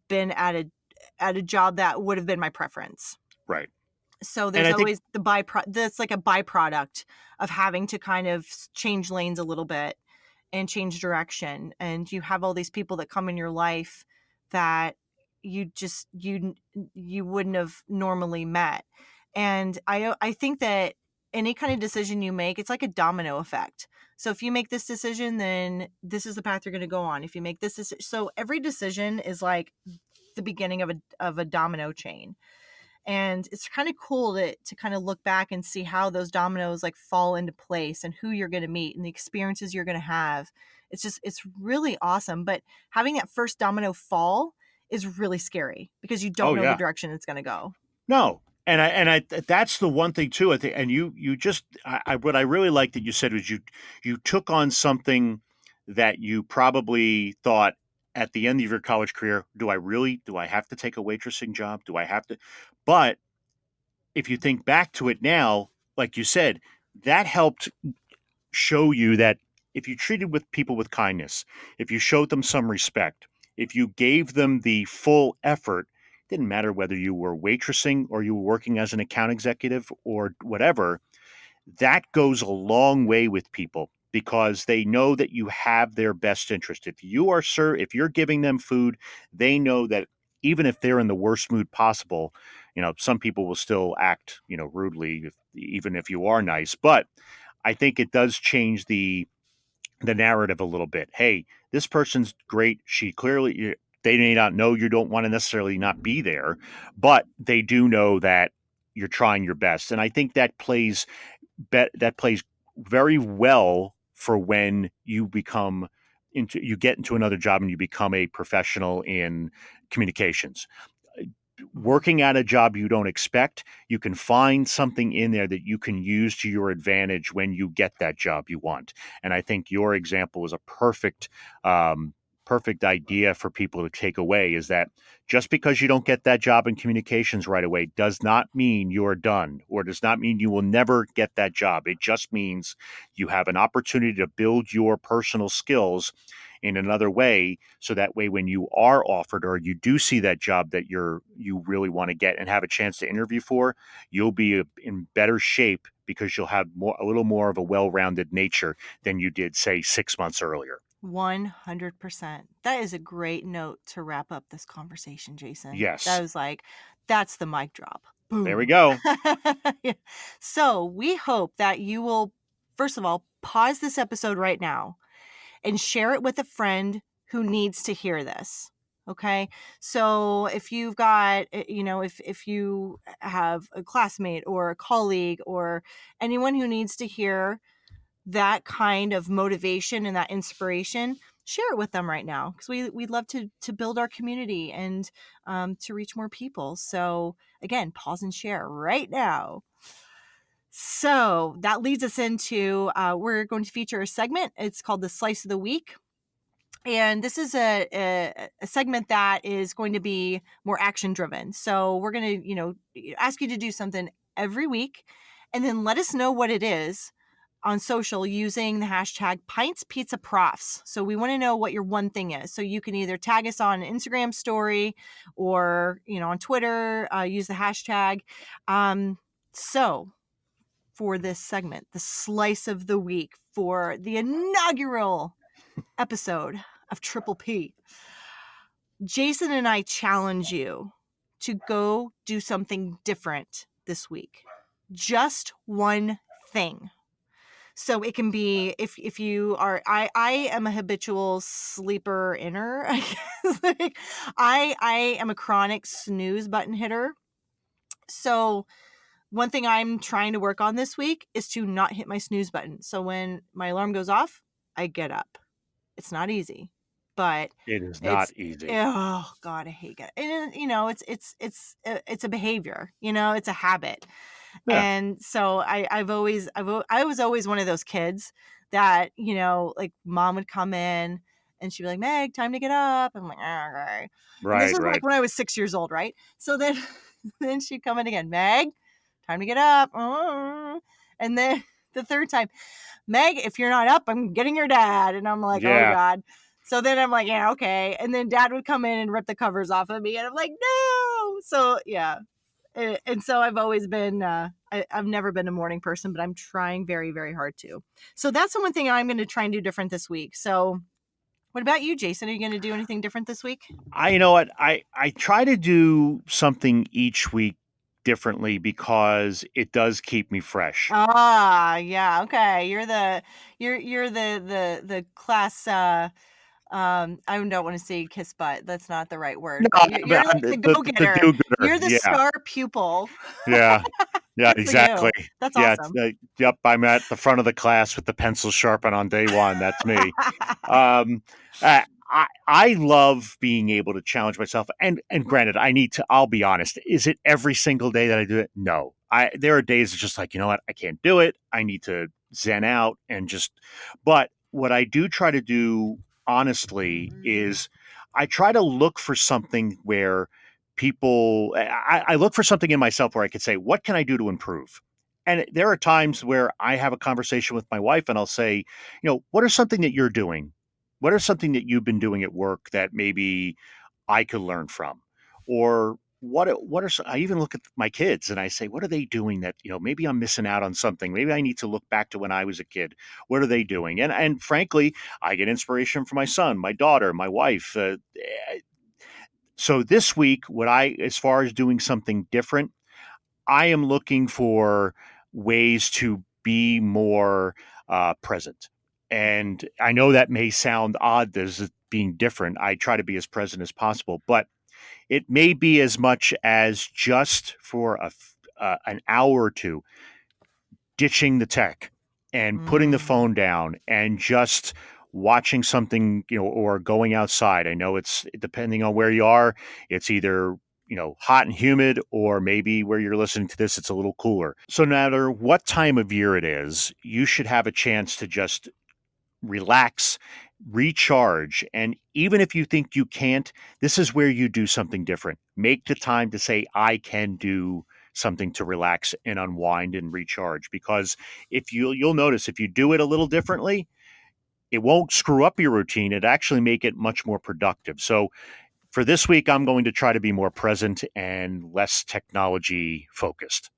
been at a job that would have been my preference. Right. So And there's I think, always the that's like a byproduct of having to kind of change lanes a little bit and change direction. And you have all these people that come in your life that you wouldn't have normally met. And I think that any kind of decision you make, it's like a domino effect. So if you make this decision, then this is the path you're going to go on. If you make this decision, so every decision is like the beginning of a domino chain. And it's kind of cool to kind of look back and see how those dominoes like fall into place and who you're going to meet and the experiences you're going to have. It's really awesome. But having that first domino fall is really scary because you don't oh know the yeah, direction it's going to go. no, and I that's the one thing too. I think, and you just what I really like that you said was you took on something that you probably thought at the end of your college career, do I have to take a waitressing job? Do I have to? But if you think back to it now, like you said, that helped show you that if you treated with people with kindness, if you showed them some respect, if you gave them the full effort, it didn't matter whether you were waitressing or you were working as an account executive or whatever, that goes a long way with people because they know that you have their best interest. If you're giving them food, they know that even if they're in the worst mood possible, some people will still act, rudely even if you are nice, but I think it does change the narrative a little bit. Hey, this person's great. They may not know you don't want to necessarily not be there, but they do know that you're trying your best. And I think that plays very well for when you get into another job and you become a professional in communications. Mhm. Working at a job you don't expect, you can find something in there that you can use to your advantage when you get that job you want. And I think your example is a um, perfect idea for people to take away is that just because you don't get that job in communications right away does not mean you're done or does not mean you will never get that job. It just means you have an opportunity to build your personal skills in another way so that way when you are offered or you do see that job that you really want to get and have a chance to interview for, you'll be in better shape because you'll have a little more of a well-rounded nature than you did say 6 months earlier. 100%. That is a great note to wrap up this conversation, Jason. That Yes. was like, that's the mic drop. There we Boom. go. So we hope that you will, first of all, pause this episode right now and share it with a friend who needs to hear this. Okay. So if you've got, if you have a classmate or a colleague or anyone who needs to hear that kind of motivation and that inspiration, share it with them right now, because we'd love to build our community and to reach more people. So again, pause and share right now. So that leads us into we're going to feature a segment. It's called the Slice of the Week. And this is a segment that is going to be more action driven. So we're going to, ask you to do something every week and then let us know what it is on social using the hashtag pintspizzaprofs. So we want to know what your one thing is. So you can either tag us on an Instagram story or, on Twitter, use the hashtag. So for this segment, the slice of the week for the inaugural episode of Triple P, Jason and I challenge you to go do something different this week. Just one thing. So it can be if you are I am a habitual sleeper inner. I guess. Like, I am a chronic snooze button hitter. So one thing I'm trying to work on this week is to not hit my snooze button. So when my alarm goes off, I get up. It's not easy, but It is not it's easy. oh god, I hate it. And it's a behavior. It's a habit. Yeah. And so I was always one of those kids that, like mom would come in and she'd be like, Meg, time to get up. I'm like, okay. And this Right, is right. like when I was 6 years old, right? So then then she'd come in again, Meg, time to get up. And then the third time, Meg, if you're not up, I'm getting your dad. And I'm like, oh Yeah. God. So then I'm like, yeah, okay. And then dad would come in and rip the covers off of me. And I'm like, no. So yeah. And so I've always been, I've never been a morning person, but I'm trying very, very hard to. So that's the one thing I'm going to try and do different this week. So what about you, Jason? Are you going to do anything different this week? You know what? I try to do something each week differently because it does keep me fresh. Ah, yeah. Okay. You're the class, I don't want to say kiss butt. That's not the right No, word, but you're I'm like the the go-getter. do-gooder. You're the Yeah. star pupil. Yeah. Yeah, Good for exactly. you. That's Yeah, awesome. yep, I'm at the front of the class with the pencil sharpened on day one. That's me. Um, I love being able to challenge myself. And granted, I'll be honest. Is it every single day that I do it? No. There are days it's just like, you know what, I can't do it. I need to zen out and just. But what I do try to do honestly is I try to look for something where I look for something in myself where I could say, what can I do to improve? And there are times where I have a conversation with my wife and I'll say, what are something that you're doing? What are something that you've been doing at work that maybe I could learn from? Or I even look at my kids and I say, what are they doing that, maybe I'm missing out on something. Maybe I need to look back to when I was a kid. What are they doing? And frankly, I get inspiration from my son, my daughter, my wife. So this week, as far as doing something different, I am looking for ways to be more present. And I know that may sound odd as being different. I try to be as present as possible, but it may be as much as just for an hour or two, ditching the tech and putting the Mm. phone down and just watching something, or going outside. I know it's depending on where you are, it's either, hot and humid, or maybe where you're listening to this, it's a little cooler. So no matter what time of year it is, you should have a chance to just relax, recharge. And even if you think you can't, this is where you do something different. Make the time to say, I can do something to relax and unwind and recharge. Because if you'll notice, if you do it a little differently, it won't screw up your routine. It actually make it much more productive. So for this week, I'm going to try to be more present and less technology focused.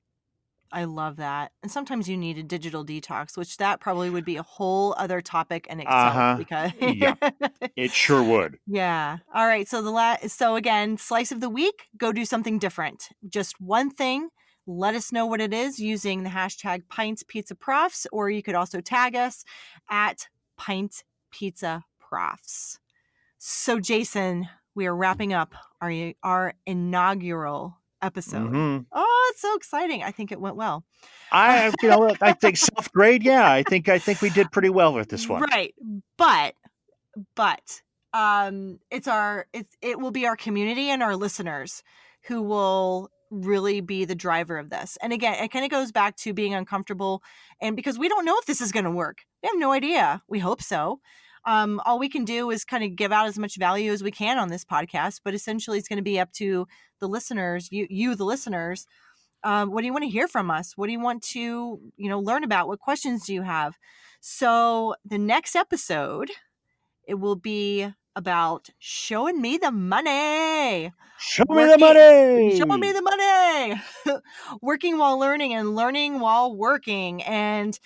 I love that. And sometimes you need a digital detox, which that probably would be a whole other topic in itself Uh-huh. because Yep. It sure would. yeah. All right. So so again, slice of the week, go do something different. Just one thing Let us know what it is using the hashtag pintspizzaprofs, or you could also tag us at pintspizzaprofs. So, Jason, we are wrapping up our inaugural episode. Mm-hmm. Oh, it's so exciting. I think it went well. I think self-grade. Yeah, I think we did pretty well with this one. Right. But it will be our community and our listeners who will really be the driver of this. And again, it kind of goes back to being uncomfortable, and because we don't know if this is going to work. We have no idea. We hope so. All we can do is kind of give out as much value as we can on this podcast, but essentially it's going to be up to the listeners, you the listeners. What do you want to hear from us? What do you want to, learn about? What questions do you have? So the next episode, it will be about showing me the money. Show me the money. Show me the money. Working while learning and learning while working. And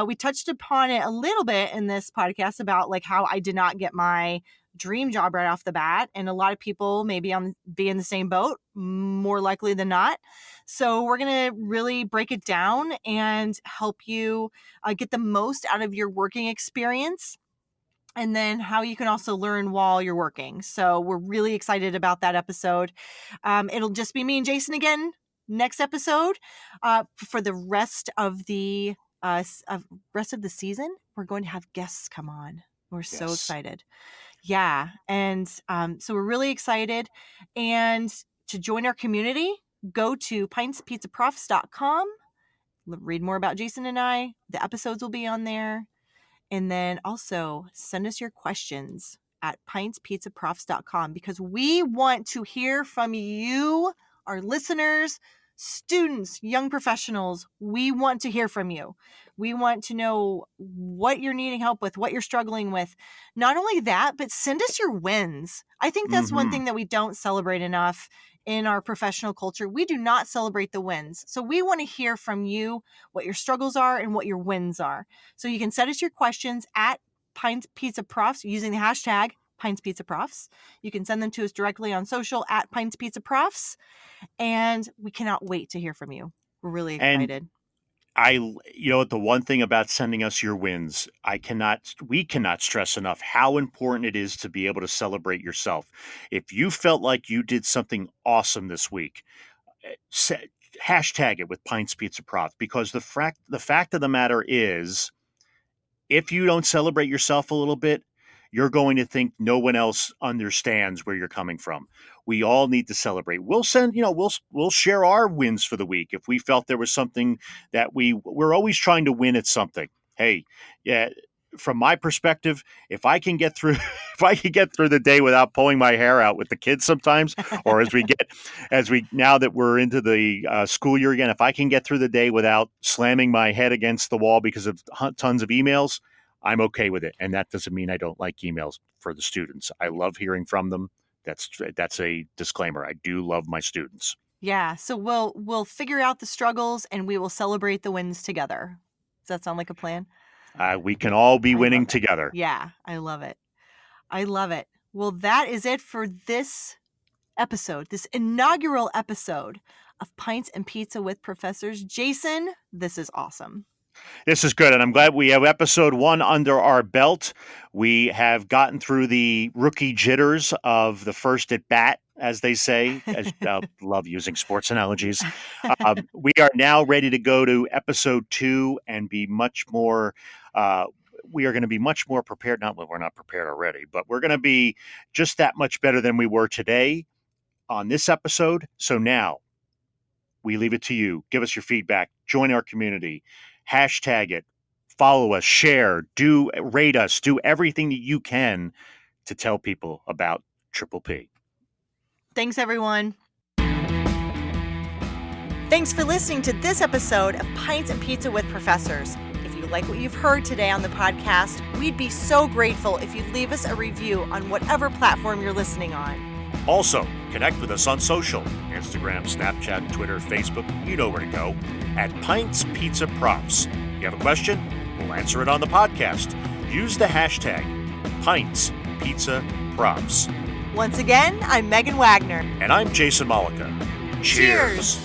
we touched upon it a little bit in this podcast about like how I did not get my dream job right off the bat. And a lot of people may be in the same boat, more likely than not. So we're going to really break it down and help you get the most out of your working experience, and then how you can also learn while you're working. So we're really excited about that episode. It'll just be me and Jason again next episode. For the rest of the season, we're going to have guests come on. We're so excited. Yeah. And so we're really excited. And to join our community, go to pintspizzaprofs.com. Read more about Jason and I. The episodes will be on there. And then also send us your questions at pintspizzaprofs.com, because we want to hear from you, our listeners, students, young professionals. We want to hear from you. We want to know what you're needing help with, what you're struggling with. Not only that, but send us your wins. I think that's one thing that we don't celebrate enough in our professional culture. We do not celebrate the wins. So we want to hear from you what your struggles are and what your wins are. So you can send us your questions at Pints Pizza Profs using the hashtag Pints Pizza Profs. You can send them to us directly on social at Pints Pizza Profs. And we cannot wait to hear from you. We're really excited. The one thing about sending us your wins, we cannot stress enough how important it is to be able to celebrate yourself. If you felt like you did something awesome this week, hashtag it with Pints Pizza Prof, because the fact of the matter is, if you don't celebrate yourself a little bit, you're going to think no one else understands where you're coming from. We all need to celebrate. We'll share our wins for the week. If we felt there was something that we're always trying to win at something. Hey, yeah, from my perspective, if I can get through the day without pulling my hair out with the kids sometimes, or now that we're into the school year again, if I can get through the day without slamming my head against the wall because of tons of emails, I'm okay with it. And that doesn't mean I don't like emails for the students. I love hearing from them. That's a disclaimer. I do love my students. Yeah. So we'll figure out the struggles and we will celebrate the wins together. Does that sound like a plan? We can all be winning together. Yeah. I love it. I love it. Well, that is it for this episode, this inaugural episode of Pints and Pizza with Professors. Jason, this is awesome. This is good, and I'm glad we have episode 1 under our belt. We have gotten through the rookie jitters of the first at bat, as they say. Love using sports analogies. We are now ready to go to episode 2 and be much more. We are going to be much more prepared. Not that we're not prepared already, but we're going to be just that much better than we were today on this episode. So now we leave it to you. Give us your feedback. Join our community. Hashtag it, follow us, share, rate us, do everything that you can to tell people about Triple P. Thanks, everyone. Thanks for listening to this episode of Pints and Pizza with Professors. If you like what you've heard today on the podcast, we'd be so grateful if you'd leave us a review on whatever platform you're listening on. Also, connect with us on social, Instagram, Snapchat, Twitter, Facebook, you know where to go, at Pints Pizza Profs. You have a question? We'll answer it on the podcast. Use the hashtag Pints Pizza Profs. Once again, I'm Megan Wagner. And I'm Jason Mollica. Cheers.